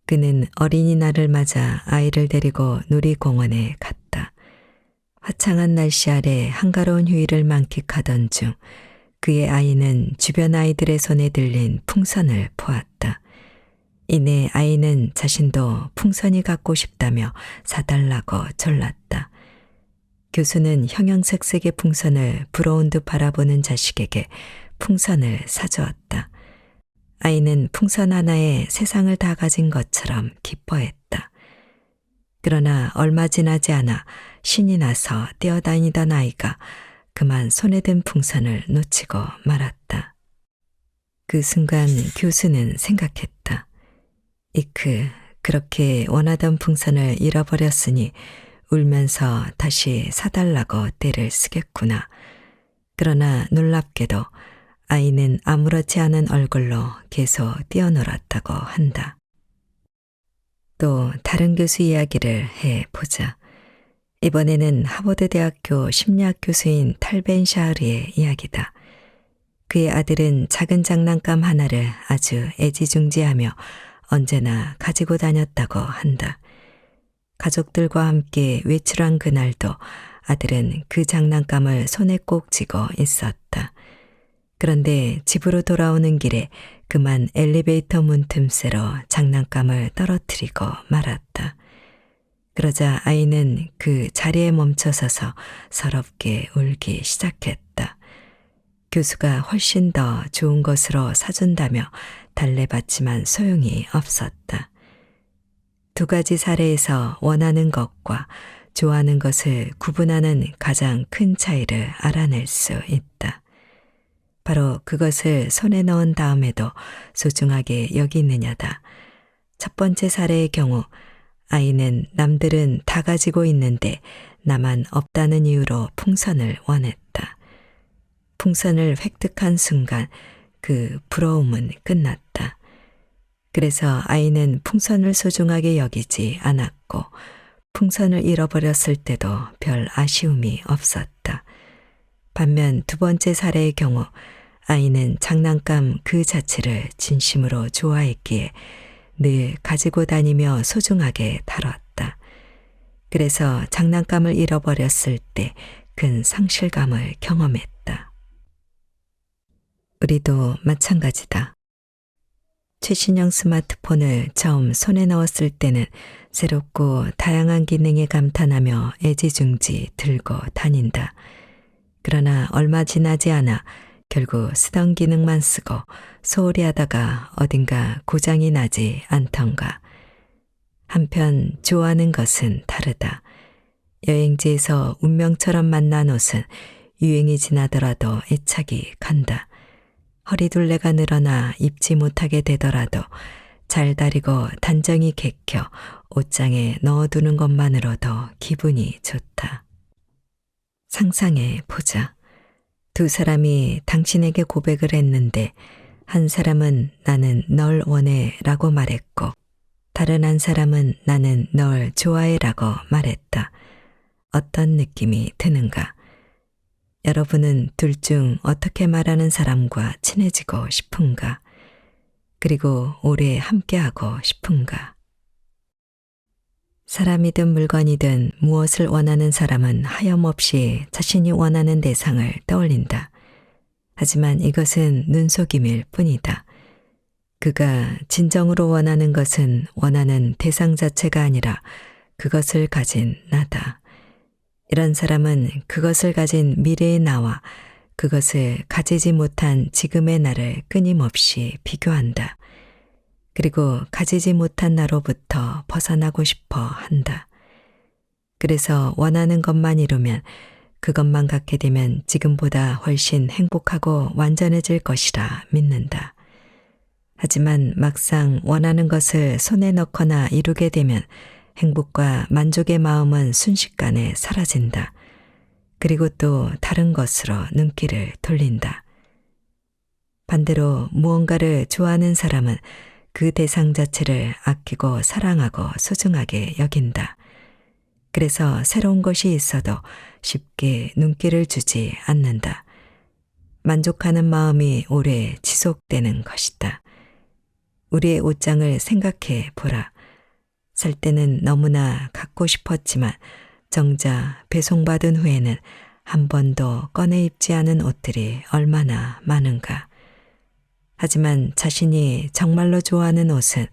그는 어린이날을 맞아 아이를 데리고 놀이공원에 갔다. 화창한 날씨 아래 한가로운 휴일을 만끽하던 중 그의 아이는 주변 아이들의 손에 들린 풍선을 보았다. 이내 아이는 자신도 풍선이 갖고 싶다며 사달라고 졸랐다. 교수는 형형색색의 풍선을 부러운 듯 바라보는 자식에게 풍선을 사주었다. 아이는 풍선 하나에 세상을 다 가진 것처럼 기뻐했다. 그러나 얼마 지나지 않아 신이 나서 뛰어다니던 아이가 그만 손에 든 풍선을 놓치고 말았다. 그 순간 교수는 생각했다. 이크, 그렇게 원하던 풍선을 잃어버렸으니 울면서 다시 사달라고 떼를 쓰겠구나. 그러나 놀랍게도 아이는 아무렇지 않은 얼굴로 계속 뛰어놀았다고 한다. 또 다른 교수 이야기를 해보자. 이번에는 하버드 대학교 심리학 교수인 탈벤 샤흐리의 이야기다. 그의 아들은 작은 장난감 하나를 아주 애지중지하며 언제나 가지고 다녔다고 한다. 가족들과 함께 외출한 그날도 아들은 그 장난감을 손에 꼭 쥐고 있었다. 그런데 집으로 돌아오는 길에 그만 엘리베이터 문틈새로 장난감을 떨어뜨리고 말았다. 그러자 아이는 그 자리에 멈춰서서 서럽게 울기 시작했다. 교수가 훨씬 더 좋은 것으로 사준다며 달래봤지만 소용이 없었다. 두 가지 사례에서 원하는 것과 좋아하는 것을 구분하는 가장 큰 차이를 알아낼 수 있다. 바로 그것을 손에 넣은 다음에도 소중하게 여기느냐다. 첫 번째 사례의 경우 아이는 남들은 다 가지고 있는데 나만 없다는 이유로 풍선을 원했다. 풍선을 획득한 순간 그 부러움은 끝났다. 그래서 아이는 풍선을 소중하게 여기지 않았고 풍선을 잃어버렸을 때도 별 아쉬움이 없었다. 반면 두 번째 사례의 경우 아이는 장난감 그 자체를 진심으로 좋아했기에 늘 가지고 다니며 소중하게 다뤘다. 그래서 장난감을 잃어버렸을 때 큰 상실감을 경험했다. 우리도 마찬가지다. 최신형 스마트폰을 처음 손에 넣었을 때는 새롭고 다양한 기능에 감탄하며 애지중지 들고 다닌다. 그러나 얼마 지나지 않아 결국 쓰던 기능만 쓰고 소홀히 하다가 어딘가 고장이 나지 않던가. 한편 좋아하는 것은 다르다. 여행지에서 운명처럼 만난 옷은 유행이 지나더라도 애착이 간다. 허리둘레가 늘어나 입지 못하게 되더라도 잘 다리고 단정히 개켜 옷장에 넣어두는 것만으로도 기분이 좋다. 상상해 보자. 두 사람이 당신에게 고백을 했는데 한 사람은 나는 널 원해 라고 말했고 다른 한 사람은 나는 널 좋아해 라고 말했다. 어떤 느낌이 드는가? 여러분은 둘 중 어떻게 말하는 사람과 친해지고 싶은가? 그리고 오래 함께하고 싶은가? 사람이든 물건이든 무엇을 원하는 사람은 하염없이 자신이 원하는 대상을 떠올린다. 하지만 이것은 눈속임일 뿐이다. 그가 진정으로 원하는 것은 원하는 대상 자체가 아니라 그것을 가진 나다. 이런 사람은 그것을 가진 미래의 나와 그것을 가지지 못한 지금의 나를 끊임없이 비교한다. 그리고 가지지 못한 나로부터 벗어나고 싶어 한다. 그래서 원하는 것만 이루면 그것만 갖게 되면 지금보다 훨씬 행복하고 완전해질 것이라 믿는다. 하지만 막상 원하는 것을 손에 넣거나 이루게 되면 행복과 만족의 마음은 순식간에 사라진다. 그리고 또 다른 것으로 눈길을 돌린다. 반대로 무언가를 좋아하는 사람은 그 대상 자체를 아끼고 사랑하고 소중하게 여긴다. 그래서 새로운 것이 있어도 쉽게 눈길을 주지 않는다. 만족하는 마음이 오래 지속되는 것이다. 우리의 옷장을 생각해 보라. 살 때는 너무나 갖고 싶었지만 정작 배송받은 후에는 한 번도 꺼내 입지 않은 옷들이 얼마나 많은가. 하지만 자신이 정말로 좋아하는 옷은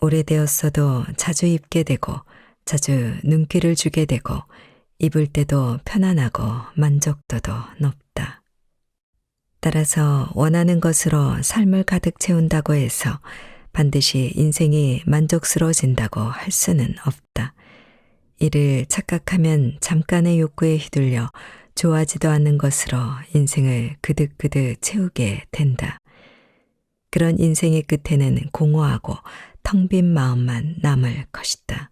오래되었어도 자주 입게 되고 자주 눈길을 주게 되고 입을 때도 편안하고 만족도도 높다. 따라서 원하는 것으로 삶을 가득 채운다고 해서 반드시 인생이 만족스러워진다고 할 수는 없다. 이를 착각하면 잠깐의 욕구에 휘둘려 좋아하지도 않는 것으로 인생을 그득그득 채우게 된다. 그런 인생의 끝에는 공허하고 텅 빈 마음만 남을 것이다.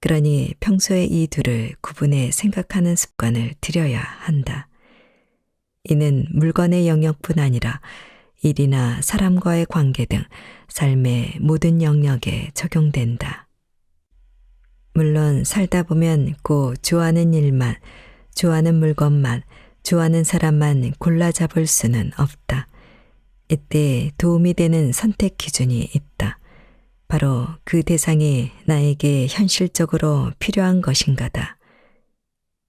그러니 평소에 이 둘을 구분해 생각하는 습관을 들여야 한다. 이는 물건의 영역뿐 아니라 일이나 사람과의 관계 등 삶의 모든 영역에 적용된다. 물론 살다 보면 꼭 좋아하는 일만, 좋아하는 물건만, 좋아하는 사람만 골라 잡을 수는 없다. 이때 도움이 되는 선택 기준이 있다. 바로 그 대상이 나에게 현실적으로 필요한 것인가다.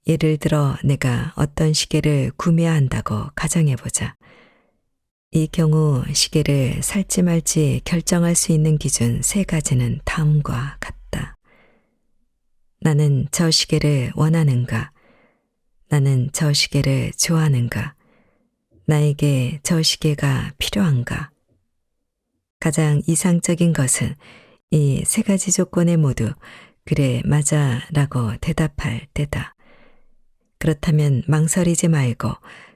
예를 들어 내가 어떤 시계를 구매해야 한다고 가정해보자. 이 경우 시계를 살지 말지 결정할 수 있는 기준 3가지는 다음과 같다. 나는 저 시계를 원하는가? 나는 저 시계를 좋아하는가? 나에게 저 시계가 필요한가? 가장 이상적인 것은 이 3가지 조건에 모두 그래 맞아 라고 대답할 때다. 그렇다면 망설이지 말고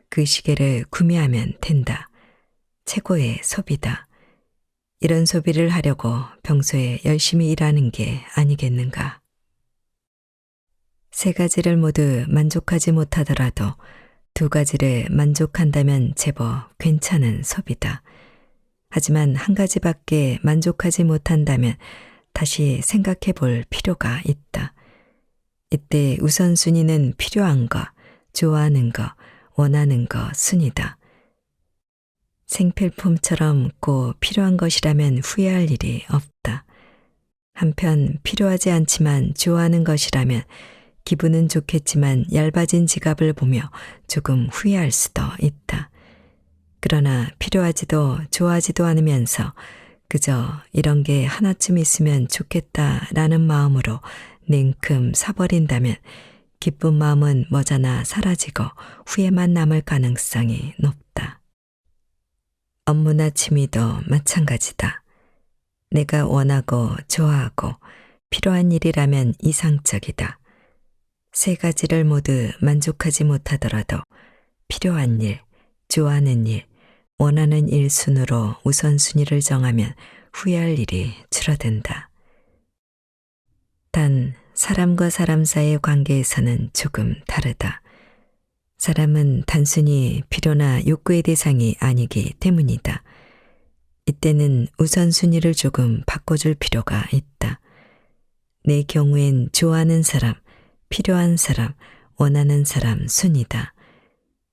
그 시계를 구매하면 된다. 최고의 소비다. 이런 소비를 하려고 평소에 열심히 일하는 게 아니겠는가. 3가지를 모두 만족하지 못하더라도 2가지를 만족한다면 제법 괜찮은 소비다. 하지만 1가지밖에 만족하지 못한다면 다시 생각해 볼 필요가 있다. 이때 우선순위는 필요한 것, 좋아하는 것, 원하는 것 순이다. 생필품처럼 꼭 필요한 것이라면 후회할 일이 없다. 한편 필요하지 않지만 좋아하는 것이라면 기분은 좋겠지만 얇아진 지갑을 보며 조금 후회할 수도 있다. 그러나 필요하지도 좋아하지도 않으면서 그저 이런 게 하나쯤 있으면 좋겠다라는 마음으로 냉큼 사버린다면 기쁜 마음은 머지않아 사라지고 후회만 남을 가능성이 높다. 업무나 취미도 마찬가지다. 내가 원하고 좋아하고 필요한 일이라면 이상적이다. 3가지를 모두 만족하지 못하더라도 필요한 일, 좋아하는 일, 원하는 일 순으로 우선순위를 정하면 후회할 일이 줄어든다. 단 사람과 사람 사이의 관계에서는 조금 다르다. 사람은 단순히 필요나 욕구의 대상이 아니기 때문이다. 이때는 우선순위를 조금 바꿔줄 필요가 있다. 내 경우엔 좋아하는 사람, 필요한 사람, 원하는 사람 순이다.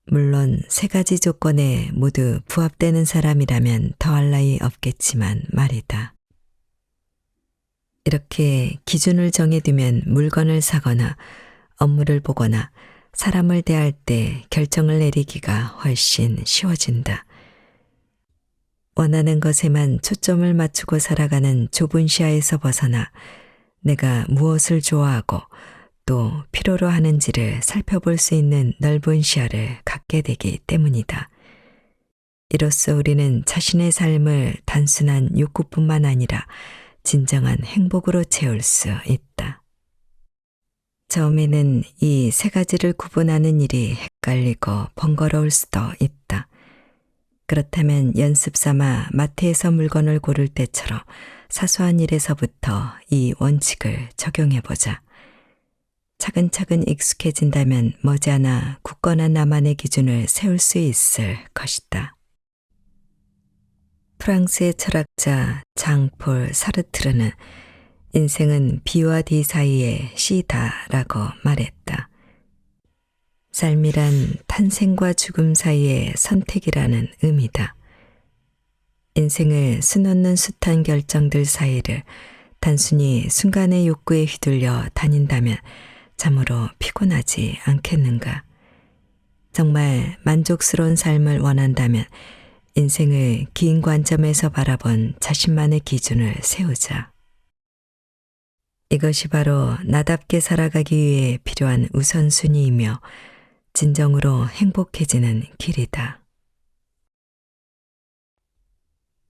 물론 3가지 조건에 모두 부합되는 사람이라면 더할 나위 없겠지만 말이다. 이렇게 기준을 정해두면 물건을 사거나 업무를 보거나 사람을 대할 때 결정을 내리기가 훨씬 쉬워진다. 원하는 것에만 초점을 맞추고 살아가는 좁은 시야에서 벗어나 내가 무엇을 좋아하고 또 필요로 하는지를 살펴볼 수 있는 넓은 시야를 갖게 되기 때문이다. 이로써 우리는 자신의 삶을 단순한 욕구뿐만 아니라 진정한 행복으로 채울 수 있다. 처음에는 이 3가지를 구분하는 일이 헷갈리고 번거로울 수도 있다. 그렇다면 연습 삼아 마트에서 물건을 고를 때처럼 사소한 일에서부터 이 원칙을 적용해보자. 차근차근 익숙해진다면 머지않아 굳건한 나만의 기준을 세울 수 있을 것이다. 프랑스의 철학자 장폴 사르트르는 인생은 B와 D 사이의 C다라고 말했다. 삶이란 탄생과 죽음 사이의 선택이라는 의미다. 인생을 수놓는 숱한 결정들 사이를 단순히 순간의 욕구에 휘둘려 다닌다면 참으로 피곤하지 않겠는가? 정말 만족스러운 삶을 원한다면 인생을 긴 관점에서 바라본 자신만의 기준을 세우자. 이것이 바로 나답게 살아가기 위해 필요한 우선순위이며 진정으로 행복해지는 길이다.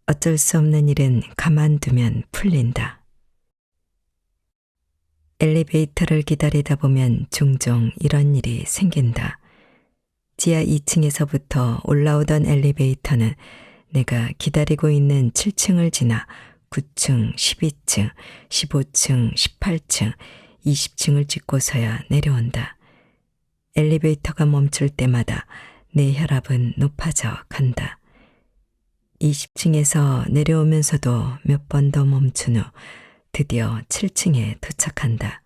어쩔 수 없는 일은 가만두면 풀린다. 엘리베이터를 기다리다 보면 종종 이런 일이 생긴다. 지하 2층에서부터 올라오던 엘리베이터는 내가 기다리고 있는 7층을 지나 9층, 12층, 15층, 18층, 20층을 찍고서야 내려온다. 엘리베이터가 멈출 때마다 내 혈압은 높아져 간다. 20층에서 내려오면서도 몇 번 더 멈춘 후 드디어 7층에 도착한다.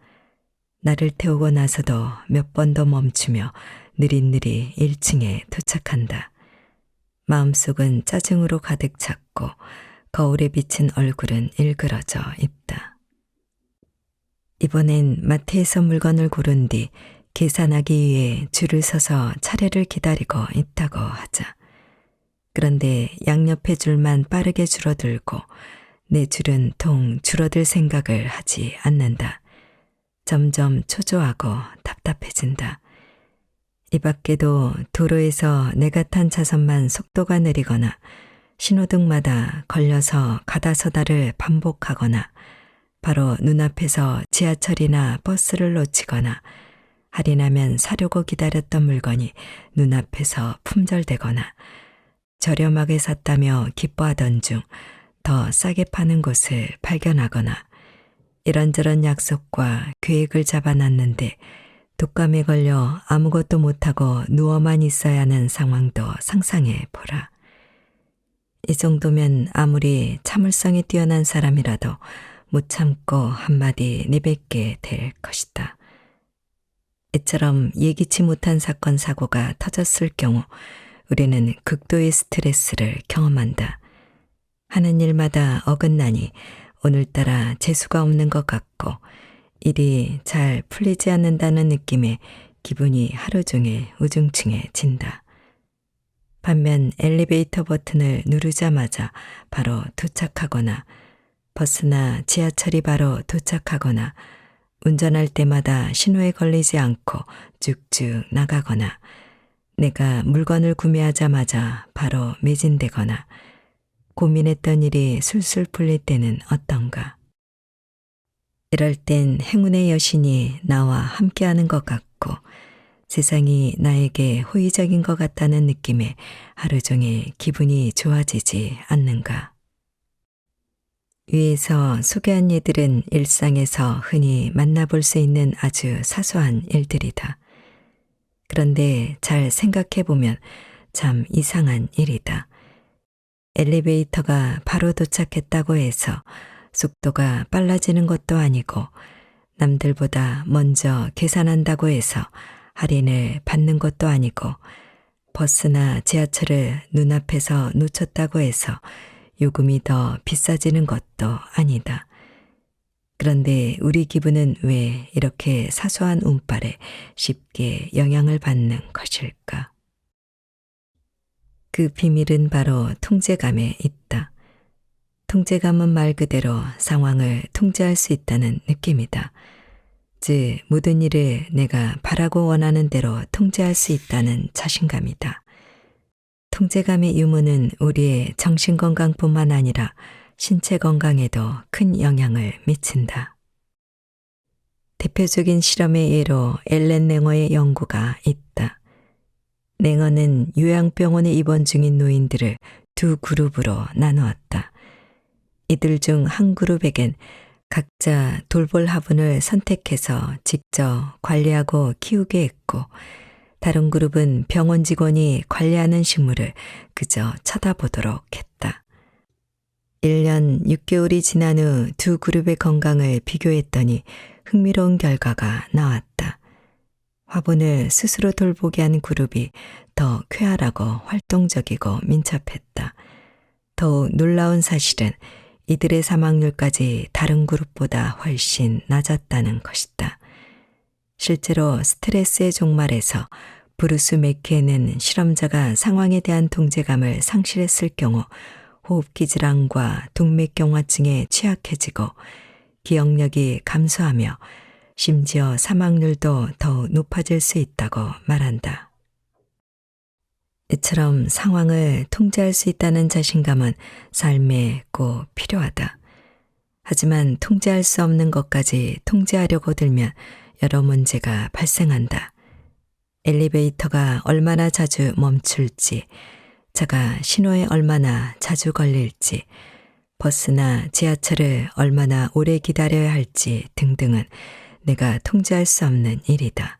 나를 태우고 나서도 몇 번 더 멈추며 느릿느릿 1층에 도착한다. 마음속은 짜증으로 가득 찼고 거울에 비친 얼굴은 일그러져 있다. 이번엔 마트에서 물건을 고른 뒤 계산하기 위해 줄을 서서 차례를 기다리고 있다고 하자. 그런데 양옆의 줄만 빠르게 줄어들고 내 줄은 통 줄어들 생각을 하지 않는다. 점점 초조하고 답답해진다. 이 밖에도 도로에서 내가 탄 차선만 속도가 느리거나 신호등마다 걸려서 가다서다를 반복하거나 바로 눈앞에서 지하철이나 버스를 놓치거나 할인하면 사려고 기다렸던 물건이 눈앞에서 품절되거나 저렴하게 샀다며 기뻐하던 중 더 싸게 파는 곳을 발견하거나 이런저런 약속과 계획을 잡아놨는데 독감에 걸려 아무것도 못하고 누워만 있어야 하는 상황도 상상해 보라. 이 정도면 아무리 참을성이 뛰어난 사람이라도 못 참고 한마디 내뱉게 될 것이다. 이처럼 예기치 못한 사건 사고가 터졌을 경우 우리는 극도의 스트레스를 경험한다. 하는 일마다 어긋나니 오늘따라 재수가 없는 것 같고 일이 잘 풀리지 않는다는 느낌에 기분이 하루 종일 우중충해진다. 반면 엘리베이터 버튼을 누르자마자 바로 도착하거나 버스나 지하철이 바로 도착하거나 운전할 때마다 신호에 걸리지 않고 쭉쭉 나가거나 내가 물건을 구매하자마자 바로 매진되거나 고민했던 일이 술술 풀릴 때는 어떤가? 이럴 땐 행운의 여신이 나와 함께하는 것 같고 세상이 나에게 호의적인 것 같다는 느낌에 하루 종일 기분이 좋아지지 않는가? 위에서 소개한 예들은 일상에서 흔히 만나볼 수 있는 아주 사소한 일들이다. 그런데 잘 생각해보면 참 이상한 일이다. 엘리베이터가 바로 도착했다고 해서 속도가 빨라지는 것도 아니고 남들보다 먼저 계산한다고 해서 할인을 받는 것도 아니고 버스나 지하철을 눈앞에서 놓쳤다고 해서 요금이 더 비싸지는 것도 아니다. 그런데 우리 기분은 왜 이렇게 사소한 운빨에 쉽게 영향을 받는 것일까? 그 비밀은 바로 통제감에 있다. 통제감은 말 그대로 상황을 통제할 수 있다는 느낌이다. 즉 모든 일을 내가 바라고 원하는 대로 통제할 수 있다는 자신감이다. 통제감의 유무는 우리의 정신건강뿐만 아니라 신체 건강에도 큰 영향을 미친다. 대표적인 실험의 예로 앨런 랭어의 연구가 있다. 랭어는 요양병원에 입원 중인 노인들을 두 그룹으로 나누었다. 이들 중 한 그룹에겐 각자 돌볼 화분을 선택해서 직접 관리하고 키우게 했고 다른 그룹은 병원 직원이 관리하는 식물을 그저 쳐다보도록 했다. 1년 6개월이 지난 후 두 그룹의 건강을 비교했더니 흥미로운 결과가 나왔다. 화분을 스스로 돌보게 한 그룹이 더 쾌활하고 활동적이고 민첩했다. 더욱 놀라운 사실은 이들의 사망률까지 다른 그룹보다 훨씬 낮았다는 것이다. 실제로 스트레스의 종말에서 브루스 맥케는 실험자가 상황에 대한 동제감을 상실했을 경우 호흡기 질환과 동맥경화증에 취약해지고 기억력이 감소하며 심지어 사망률도 더욱 높아질 수 있다고 말한다. 이처럼 상황을 통제할 수 있다는 자신감은 삶에 꼭 필요하다. 하지만 통제할 수 없는 것까지 통제하려고 들면 여러 문제가 발생한다. 엘리베이터가 얼마나 자주 멈출지, 차가 신호에 얼마나 자주 걸릴지, 버스나 지하철을 얼마나 오래 기다려야 할지 등등은 내가 통제할 수 없는 일이다.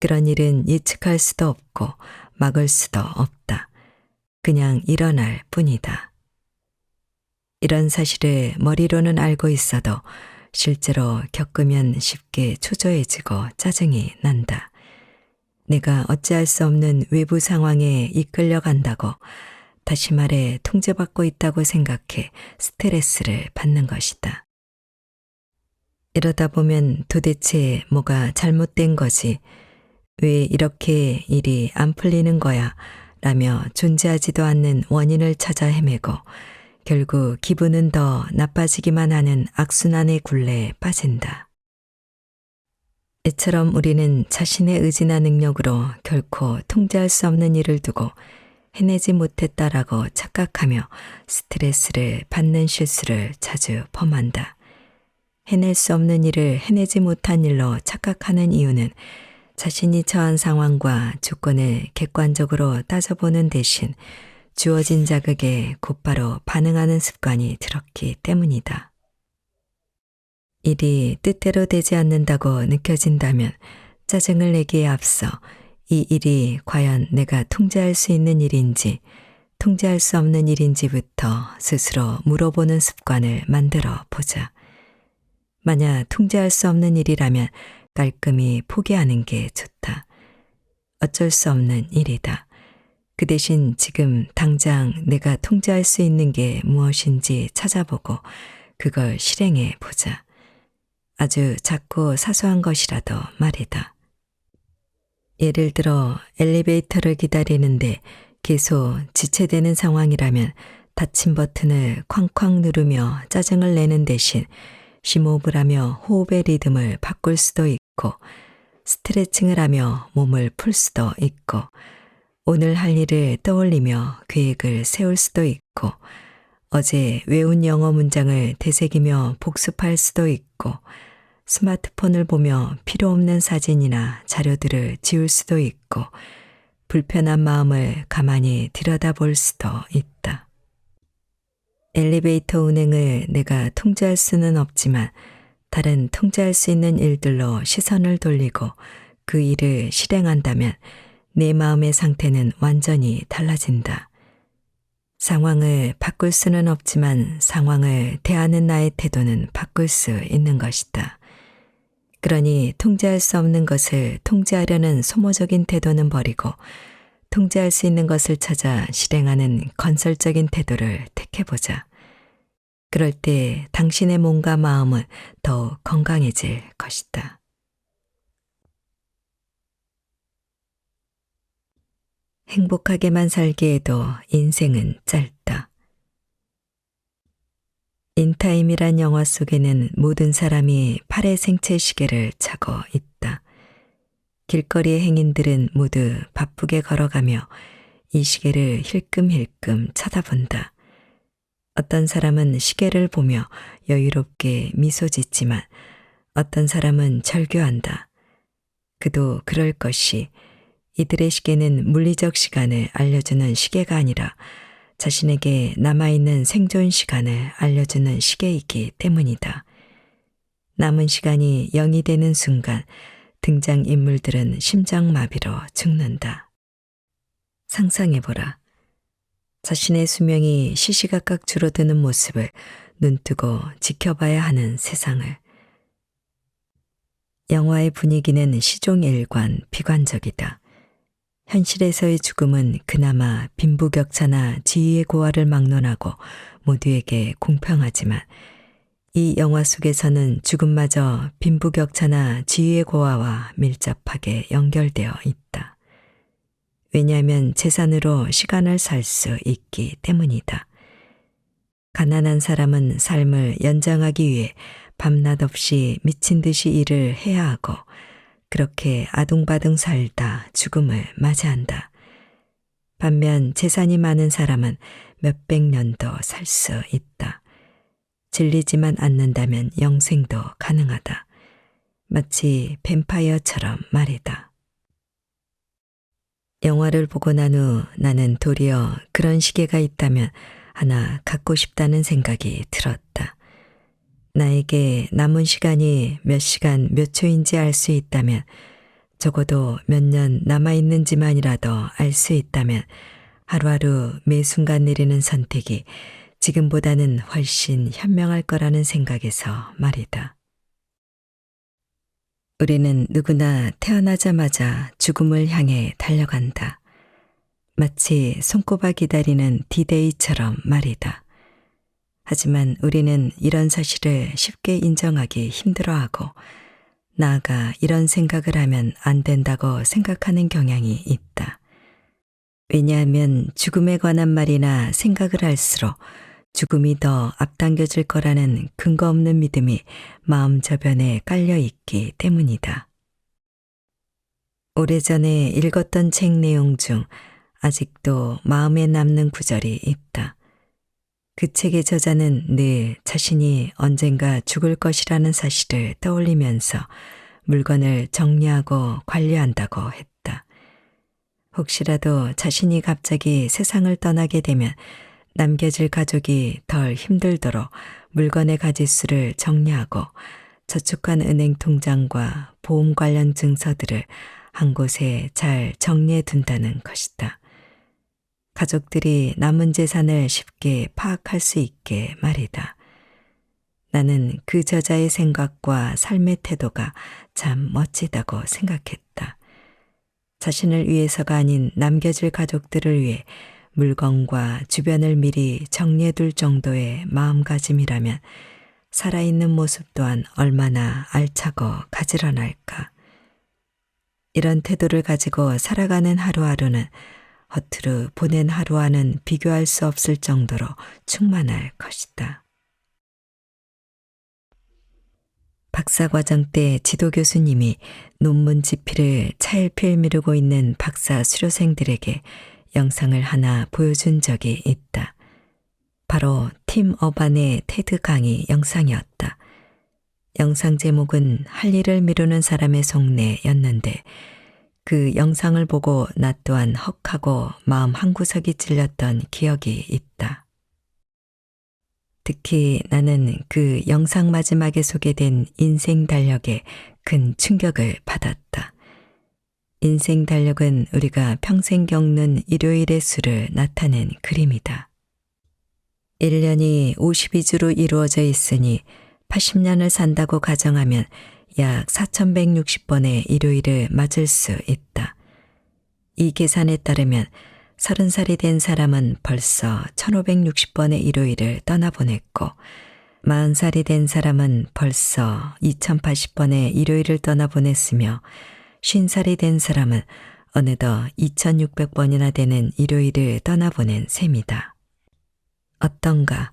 그런 일은 예측할 수도 없고 막을 수도 없다. 그냥 일어날 뿐이다. 이런 사실을 머리로는 알고 있어도 실제로 겪으면 쉽게 초조해지고 짜증이 난다. 내가 어찌할 수 없는 외부 상황에 이끌려 간다고, 다시 말해 통제받고 있다고 생각해 스트레스를 받는 것이다. 이러다 보면 도대체 뭐가 잘못된 거지? 왜 이렇게 일이 안 풀리는 거야? 라며 존재하지도 않는 원인을 찾아 헤매고 결국 기분은 더 나빠지기만 하는 악순환의 굴레에 빠진다. 이처럼 우리는 자신의 의지나 능력으로 결코 통제할 수 없는 일을 두고 해내지 못했다라고 착각하며 스트레스를 받는 실수를 자주 범한다. 해낼 수 없는 일을 해내지 못한 일로 착각하는 이유는 자신이 처한 상황과 조건을 객관적으로 따져보는 대신 주어진 자극에 곧바로 반응하는 습관이 들었기 때문이다. 일이 뜻대로 되지 않는다고 느껴진다면 짜증을 내기에 앞서 이 일이 과연 내가 통제할 수 있는 일인지 통제할 수 없는 일인지부터 스스로 물어보는 습관을 만들어 보자. 만약 통제할 수 없는 일이라면 깔끔히 포기하는 게 좋다. 어쩔 수 없는 일이다. 그 대신 지금 당장 내가 통제할 수 있는 게 무엇인지 찾아보고 그걸 실행해 보자. 아주 작고 사소한 것이라도 말이다. 예를 들어 엘리베이터를 기다리는데 계속 지체되는 상황이라면 닫힌 버튼을 쾅쾅 누르며 짜증을 내는 대신 심호흡을 하며 호흡의 리듬을 바꿀 수도 있고 스트레칭을 하며 몸을 풀 수도 있고 오늘 할 일을 떠올리며 계획을 세울 수도 있고 어제 외운 영어 문장을 되새기며 복습할 수도 있고 스마트폰을 보며 필요 없는 사진이나 자료들을 지울 수도 있고 불편한 마음을 가만히 들여다볼 수도 있다. 엘리베이터 운행을 내가 통제할 수는 없지만 다른 통제할 수 있는 일들로 시선을 돌리고 그 일을 실행한다면 내 마음의 상태는 완전히 달라진다. 상황을 바꿀 수는 없지만 상황을 대하는 나의 태도는 바꿀 수 있는 것이다. 그러니 통제할 수 없는 것을 통제하려는 소모적인 태도는 버리고 통제할 수 있는 것을 찾아 실행하는 건설적인 태도를 택해보자. 그럴 때 당신의 몸과 마음은 더욱 건강해질 것이다. 행복하게만 살기에도 인생은 짧다. 인타임이란 영화 속에는 모든 사람이 팔의 생체 시계를 차고 있다. 길거리의 행인들은 모두 바쁘게 걸어가며 이 시계를 힐끔힐끔 쳐다본다. 어떤 사람은 시계를 보며 여유롭게 미소 짓지만 어떤 사람은 절규한다. 그도 그럴 것이 이들의 시계는 물리적 시간을 알려주는 시계가 아니라 자신에게 남아있는 생존 시간을 알려주는 시계이기 때문이다. 남은 시간이 0이 되는 순간 등장인물들은 심장마비로 죽는다. 상상해보라. 자신의 수명이 시시각각 줄어드는 모습을 눈뜨고 지켜봐야 하는 세상을. 영화의 분위기는 시종일관 비관적이다. 현실에서의 죽음은 그나마 빈부격차나 지위의 고하를 막론하고 모두에게 공평하지만 이 영화 속에서는 죽음마저 빈부격차나 지위의 고하와 밀접하게 연결되어 있다. 왜냐하면 재산으로 시간을 살 수 있기 때문이다. 가난한 사람은 삶을 연장하기 위해 밤낮 없이 미친 듯이 일을 해야 하고 그렇게 아둥바둥 살다 죽음을 맞이한다. 반면 재산이 많은 사람은 몇백 년도 살 수 있다. 질리지만 않는다면 영생도 가능하다. 마치 뱀파이어처럼 말이다. 영화를 보고 난 후 나는 도리어 그런 시계가 있다면 하나 갖고 싶다는 생각이 들었다. 나에게 남은 시간이 몇 시간 몇 초인지 알 수 있다면, 적어도 몇 년 남아있는지만이라도 알 수 있다면 하루하루 매 순간 내리는 선택이 지금보다는 훨씬 현명할 거라는 생각에서 말이다. 우리는 누구나 태어나자마자 죽음을 향해 달려간다. 마치 손꼽아 기다리는 디데이처럼 말이다. 하지만 우리는 이런 사실을 쉽게 인정하기 힘들어하고 나아가 이런 생각을 하면 안 된다고 생각하는 경향이 있다. 왜냐하면 죽음에 관한 말이나 생각을 할수록 죽음이 더 앞당겨질 거라는 근거 없는 믿음이 마음 저변에 깔려 있기 때문이다. 오래전에 읽었던 책 내용 중 아직도 마음에 남는 구절이 있다. 그 책의 저자는 늘 자신이 언젠가 죽을 것이라는 사실을 떠올리면서 물건을 정리하고 관리한다고 했다. 혹시라도 자신이 갑자기 세상을 떠나게 되면 남겨질 가족이 덜 힘들도록 물건의 가짓수를 정리하고 저축한 은행 통장과 보험 관련 증서들을 한 곳에 잘 정리해 둔다는 것이다. 가족들이 남은 재산을 쉽게 파악할 수 있게 말이다. 나는 그 저자의 생각과 삶의 태도가 참 멋지다고 생각했다. 자신을 위해서가 아닌 남겨질 가족들을 위해 물건과 주변을 미리 정리해둘 정도의 마음가짐이라면 살아있는 모습 또한 얼마나 알차고 가지런할까. 이런 태도를 가지고 살아가는 하루하루는 허투루 보낸 하루와는 비교할 수 없을 정도로 충만할 것이다. 박사과정 때 지도 교수님이 논문 집필을 차일피일 미루고 있는 박사 수료생들에게 영상을 하나 보여준 적이 있다. 바로 팀 어반의 테드 강의 영상이었다. 영상 제목은 할 일을 미루는 사람의 속내였는데 그 영상을 보고 나 또한 헉하고 마음 한구석이 찔렸던 기억이 있다. 특히 나는 그 영상 마지막에 소개된 인생 달력에 큰 충격을 받았다. 인생 달력은 우리가 평생 겪는 일요일의 수를 나타낸 그림이다. 1년이 52주로 이루어져 있으니 80년을 산다고 가정하면 약 4160번의 일요일을 맞을 수 있다. 이 계산에 따르면 30살이 된 사람은 벌써 1560번의 일요일을 떠나보냈고 40살이 된 사람은 벌써 2080번의 일요일을 떠나보냈으며 50살이 된 사람은 어느덧 2600번이나 되는 일요일을 떠나보낸 셈이다. 어떤가?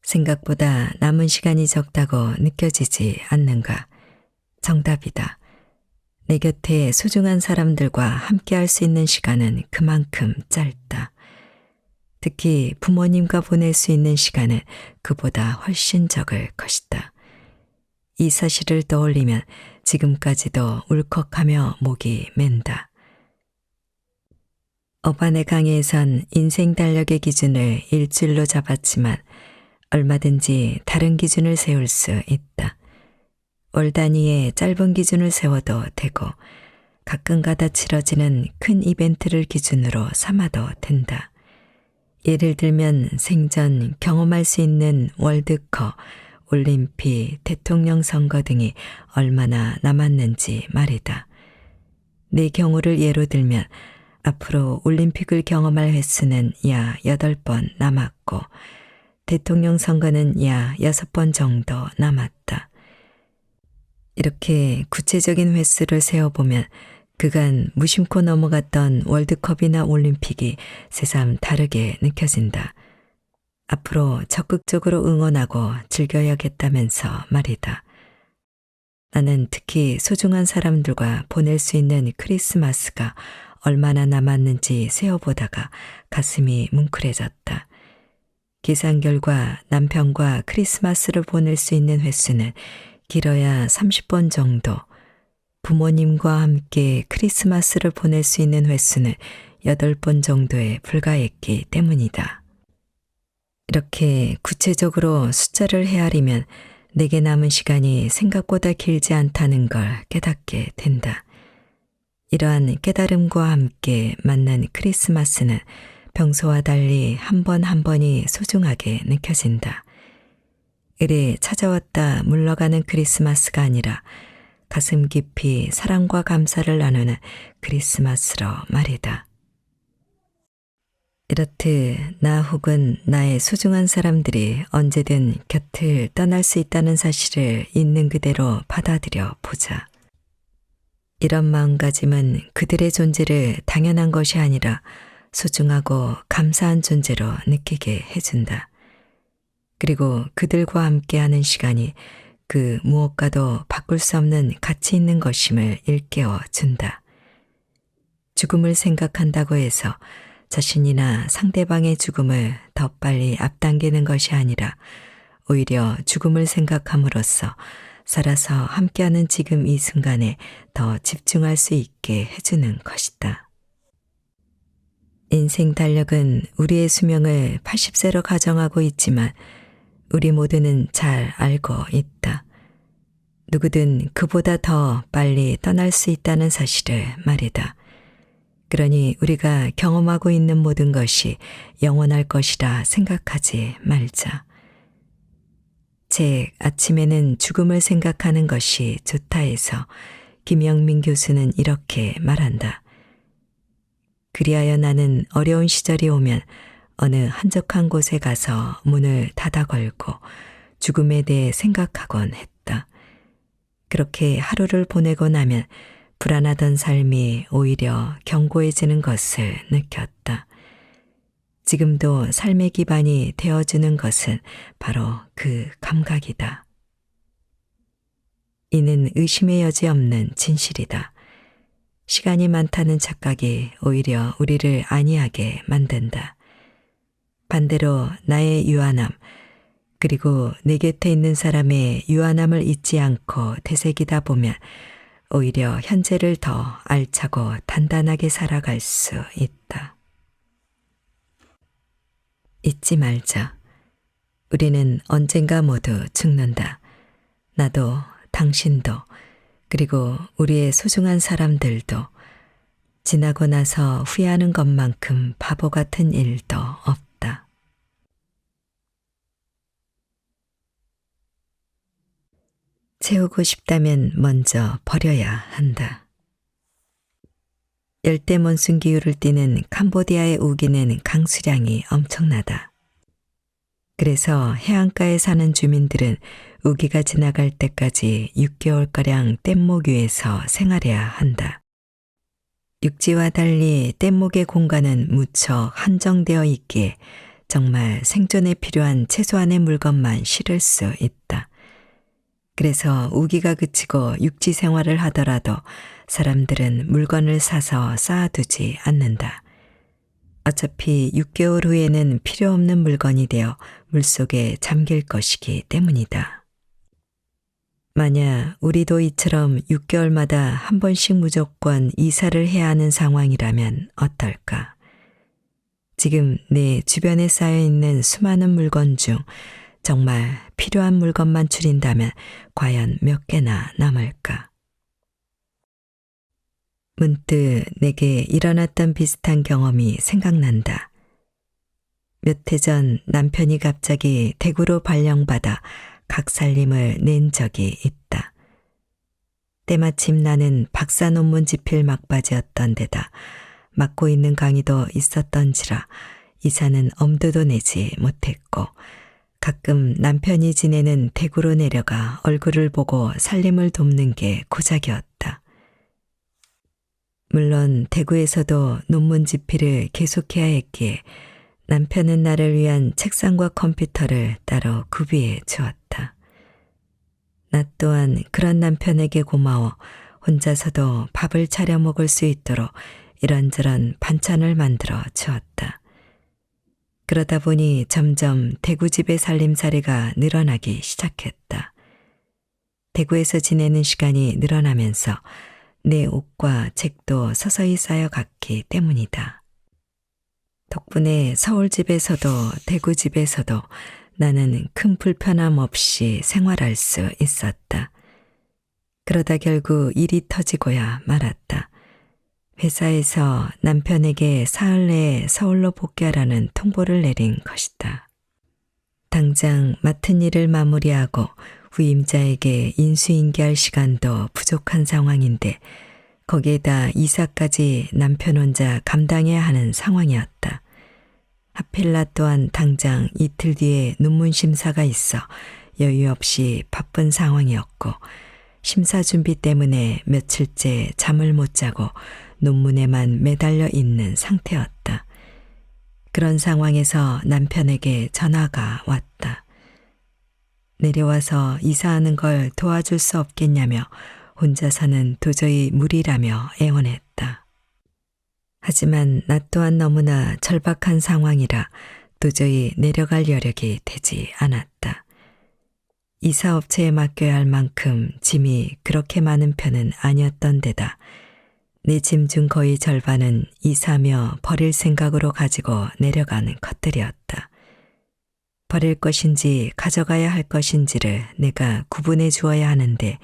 생각보다 남은 시간이 적다고 느껴지지 않는가? 정답이다. 내 곁에 소중한 사람들과 함께할 수 있는 시간은 그만큼 짧다. 특히 부모님과 보낼 수 있는 시간은 그보다 훨씬 적을 것이다. 이 사실을 떠올리면 지금까지도 울컥하며 목이 맨다. 어반의 강의에선 인생 달력의 기준을 일주일로 잡았지만 얼마든지 다른 기준을 세울 수 있다. 월 단위의 짧은 기준을 세워도 되고 가끔가다 치러지는 큰 이벤트를 기준으로 삼아도 된다. 예를 들면 생전 경험할 수 있는 월드컵, 올림픽, 대통령 선거 등이 얼마나 남았는지 말이다. 내 경우를 예로 들면 앞으로 올림픽을 경험할 횟수는 야 8번 남았고 대통령 선거는 야 6번 정도 남았다. 이렇게 구체적인 횟수를 세어보면 그간 무심코 넘어갔던 월드컵이나 올림픽이 새삼 다르게 느껴진다. 앞으로 적극적으로 응원하고 즐겨야겠다면서 말이다. 나는 특히 소중한 사람들과 보낼 수 있는 크리스마스가 얼마나 남았는지 세어보다가 가슴이 뭉클해졌다. 계산 결과 남편과 크리스마스를 보낼 수 있는 횟수는 길어야 30번 정도, 부모님과 함께 크리스마스를 보낼 수 있는 횟수는 8번 정도에 불과했기 때문이다. 이렇게 구체적으로 숫자를 헤아리면 내게 남은 시간이 생각보다 길지 않다는 걸 깨닫게 된다. 이러한 깨달음과 함께 맞는 크리스마스는 평소와 달리 한 번 한 번이 소중하게 느껴진다. 을에 찾아왔다 물러가는 크리스마스가 아니라 가슴 깊이 사랑과 감사를 나누는 크리스마스로 말이다. 이렇듯 나 혹은 나의 소중한 사람들이 언제든 곁을 떠날 수 있다는 사실을 있는 그대로 받아들여 보자. 이런 마음가짐은 그들의 존재를 당연한 것이 아니라 소중하고 감사한 존재로 느끼게 해준다. 그리고 그들과 함께하는 시간이 그 무엇과도 바꿀 수 없는 가치 있는 것임을 일깨워 준다. 죽음을 생각한다고 해서 자신이나 상대방의 죽음을 더 빨리 앞당기는 것이 아니라 오히려 죽음을 생각함으로써 살아서 함께하는 지금 이 순간에 더 집중할 수 있게 해주는 것이다. 인생 달력은 우리의 수명을 80세로 가정하고 있지만 우리 모두는 잘 알고 있다. 누구든 그보다 더 빨리 떠날 수 있다는 사실을 말이다. 그러니 우리가 경험하고 있는 모든 것이 영원할 것이라 생각하지 말자. 책 아침에는 죽음을 생각하는 것이 좋다 해서 김영민 교수는 이렇게 말한다. 그리하여 나는 어려운 시절이 오면 어느 한적한 곳에 가서 문을 닫아 걸고 죽음에 대해 생각하곤 했다. 그렇게 하루를 보내고 나면 불안하던 삶이 오히려 견고해지는 것을 느꼈다. 지금도 삶의 기반이 되어주는 것은 바로 그 감각이다. 이는 의심의 여지 없는 진실이다. 시간이 많다는 착각이 오히려 우리를 안이하게 만든다. 반대로 나의 유한함, 그리고 내 곁에 있는 사람의 유한함을 잊지 않고 되새기다 보면 오히려 현재를 더 알차고 단단하게 살아갈 수 있다. 잊지 말자. 우리는 언젠가 모두 죽는다. 나도, 당신도, 그리고 우리의 소중한 사람들도 지나고 나서 후회하는 것만큼 바보 같은 일도 없다. 채우고 싶다면 먼저 버려야 한다. 열대 몬순 기후를 띠는 캄보디아의 우기는 강수량이 엄청나다. 그래서 해안가에 사는 주민들은 우기가 지나갈 때까지 6개월가량 뗏목 위에서 생활해야 한다. 육지와 달리 뗏목의 공간은 무척 한정되어 있기에 정말 생존에 필요한 최소한의 물건만 실을 수 있다. 그래서 우기가 그치고 육지 생활을 하더라도 사람들은 물건을 사서 쌓아두지 않는다. 어차피 6개월 후에는 필요 없는 물건이 되어 물속에 잠길 것이기 때문이다. 만약 우리도 이처럼 6개월마다 한 번씩 무조건 이사를 해야 하는 상황이라면 어떨까? 지금 내 주변에 쌓여있는 수많은 물건 중 정말 필요한 물건만 줄인다면 과연 몇 개나 남을까? 문득 내게 일어났던 비슷한 경험이 생각난다. 몇 해 전 남편이 갑자기 대구로 발령받아 각살림을 낸 적이 있다. 때마침 나는 박사 논문 집필 막바지였던 데다 맡고 있는 강의도 있었던지라 이사는 엄두도 내지 못했고 가끔 남편이 지내는 대구로 내려가 얼굴을 보고 살림을 돕는 게 고작이었다. 물론 대구에서도 논문 집필을 계속해야 했기에 남편은 나를 위한 책상과 컴퓨터를 따로 구비해 주었다. 나 또한 그런 남편에게 고마워 혼자서도 밥을 차려 먹을 수 있도록 이런저런 반찬을 만들어 주었다. 그러다 보니 점점 대구집의 살림살이가 늘어나기 시작했다. 대구에서 지내는 시간이 늘어나면서 내 옷과 책도 서서히 쌓여갔기 때문이다. 덕분에 서울집에서도 대구집에서도 나는 큰 불편함 없이 생활할 수 있었다. 그러다 결국 일이 터지고야 말았다. 회사에서 남편에게 사흘 내에 서울로 복귀하라는 통보를 내린 것이다. 당장 맡은 일을 마무리하고 후임자에게 인수인계할 시간도 부족한 상황인데 거기에다 이사까지 남편 혼자 감당해야 하는 상황이었다. 하필 나 또한 당장 이틀 뒤에 논문 심사가 있어 여유 없이 바쁜 상황이었고 심사 준비 때문에 며칠째 잠을 못 자고 논문에만 매달려 있는 상태였다. 그런 상황에서 남편에게 전화가 왔다. 내려와서 이사하는 걸 도와줄 수 없겠냐며 혼자서는 도저히 무리라며 애원했다. 하지만 나 또한 너무나 절박한 상황이라 도저히 내려갈 여력이 되지 않았다. 이사업체에 맡겨야 할 만큼 짐이 그렇게 많은 편은 아니었던 데다 내 짐 중 거의 절반은 이사며 버릴 생각으로 가지고 내려가는 것들이었다. 버릴 것인지 가져가야 할 것인지를 내가 구분해 주어야 하는데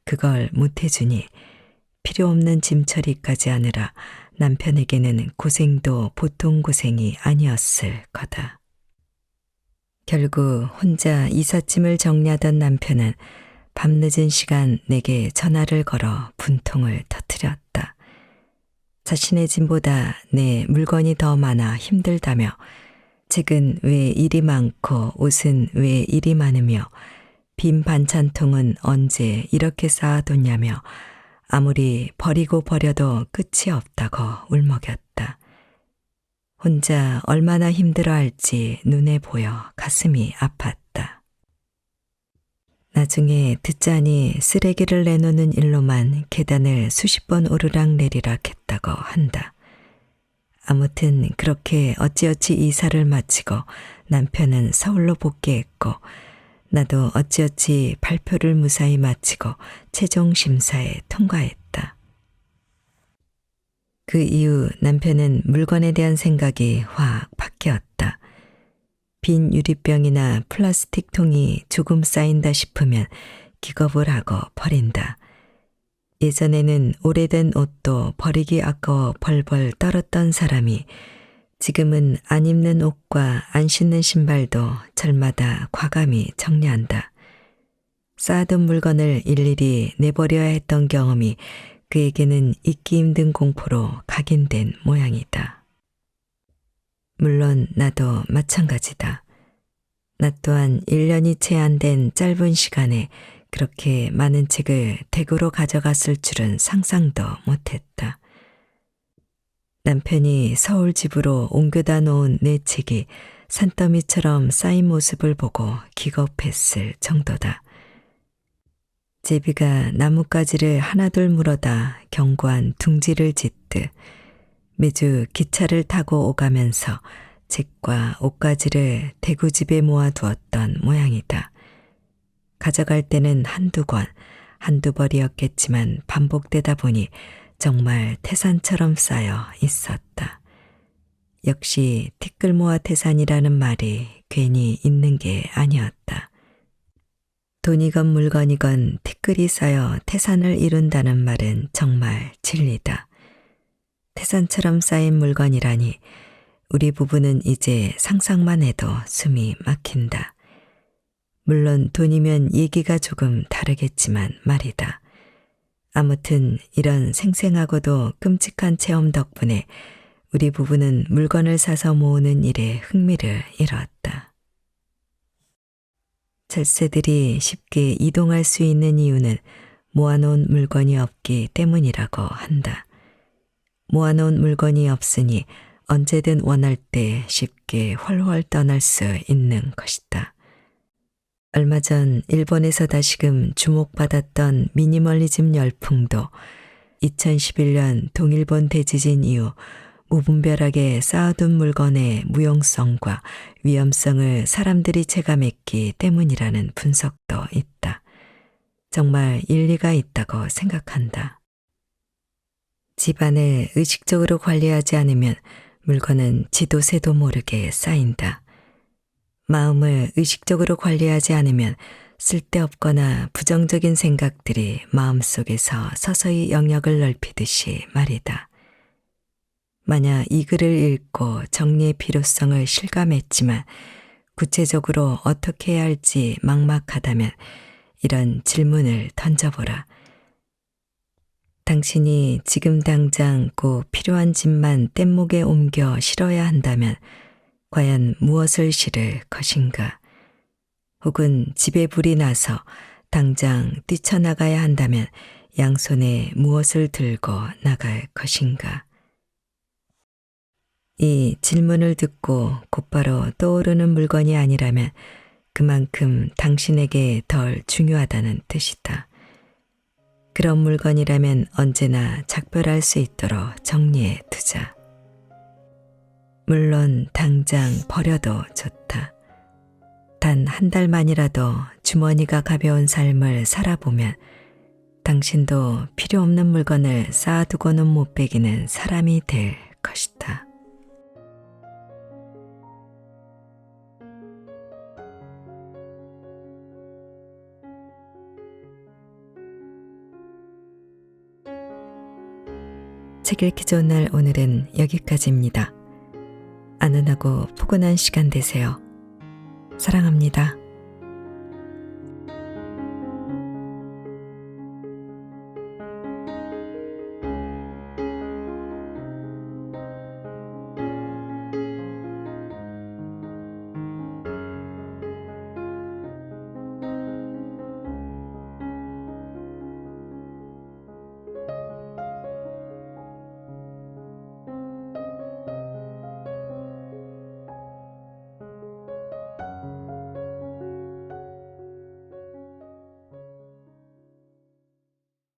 그걸 못해주니 필요 없는 짐 처리까지 하느라 남편에게는 고생도 보통 고생이 아니었을 거다. 결국 혼자 이삿짐을 정리하던 남편은 밤늦은 시간 내게 전화를 걸어 분통을 터뜨렸다. 자신의 짐보다 내 물건이 더 많아 힘들다며 책은 왜 이리 많고 옷은 왜 이리 많으며 빈 반찬통은 언제 이렇게 쌓아뒀냐며 아무리 버리고 버려도 끝이 없다고 울먹였다. 혼자 얼마나 힘들어할지 눈에 보여 가슴이 아팠다. 나중에 듣자니 쓰레기를 내놓는 일로만 계단을 수십 번 오르락내리락 했다고 한다. 아무튼 그렇게 어찌어찌 이사를 마치고 남편은 서울로 복귀했고 나도 어찌어찌 발표를 무사히 마치고 최종 심사에 통과했다. 그 이후 남편은 물건에 대한 생각이 확 바뀌었다. 빈 유리병이나 플라스틱 통이 조금 쌓인다 싶으면 기겁을 하고 버린다. 예전에는 오래된 옷도 버리기 아까워 벌벌 떨었던 사람이 지금은 안 입는 옷과 안 신는 신발도 절마다 과감히 정리한다. 쌓아둔 물건을 일일이 내버려야 했던 경험이 그에게는 잊기 힘든 공포로 각인된 모양이다. 물론 나도 마찬가지다. 나 또한 1년이 채 안 된 짧은 시간에 그렇게 많은 책을 대구로 가져갔을 줄은 상상도 못했다. 남편이 서울 집으로 옮겨다 놓은 내 책이 산더미처럼 쌓인 모습을 보고 기겁했을 정도다. 제비가 나뭇가지를 하나둘 물어다 견고한 둥지를 짓듯 매주 기차를 타고 오가면서 책과 옷가지를 대구집에 모아두었던 모양이다. 가져갈 때는 한두 권, 한두 벌이었겠지만 반복되다 보니 정말 태산처럼 쌓여 있었다. 역시 티끌 모아 태산이라는 말이 괜히 있는 게 아니었다. 돈이건 물건이건 티끌이 쌓여 태산을 이룬다는 말은 정말 진리다. 태산처럼 쌓인 물건이라니 우리 부부는 이제 상상만 해도 숨이 막힌다. 물론 돈이면 얘기가 조금 다르겠지만 말이다. 아무튼 이런 생생하고도 끔찍한 체험 덕분에 우리 부부는 물건을 사서 모으는 일에 흥미를 잃었다. 철새들이 쉽게 이동할 수 있는 이유는 모아놓은 물건이 없기 때문이라고 한다. 모아놓은 물건이 없으니 언제든 원할 때 쉽게 훨훨 떠날 수 있는 것이다. 얼마 전 일본에서 다시금 주목받았던 미니멀리즘 열풍도 2011년 동일본 대지진 이후 무분별하게 쌓아둔 물건의 무용성과 위험성을 사람들이 체감했기 때문이라는 분석도 있다. 정말 일리가 있다고 생각한다. 집안을 의식적으로 관리하지 않으면 물건은 지도 새도 모르게 쌓인다. 마음을 의식적으로 관리하지 않으면 쓸데없거나 부정적인 생각들이 마음속에서 서서히 영역을 넓히듯이 말이다. 만약 이 글을 읽고 정리의 필요성을 실감했지만 구체적으로 어떻게 해야 할지 막막하다면 이런 질문을 던져보라. 당신이 지금 당장 꼭 필요한 짐만 뗏목에 옮겨 실어야 한다면 과연 무엇을 실을 것인가? 혹은 집에 불이 나서 당장 뛰쳐나가야 한다면 양손에 무엇을 들고 나갈 것인가? 이 질문을 듣고 곧바로 떠오르는 물건이 아니라면 그만큼 당신에게 덜 중요하다는 뜻이다. 그런 물건이라면 언제나 작별할 수 있도록 정리해 두자. 물론 당장 버려도 좋다. 단 한 달만이라도 주머니가 가벼운 삶을 살아보면 당신도 필요 없는 물건을 쌓아두고는 못 베기는 사람이 될 것이다. 책 읽기 좋은 날 오늘은 여기까지입니다. 안은하고 포근한 시간 되세요. 사랑합니다.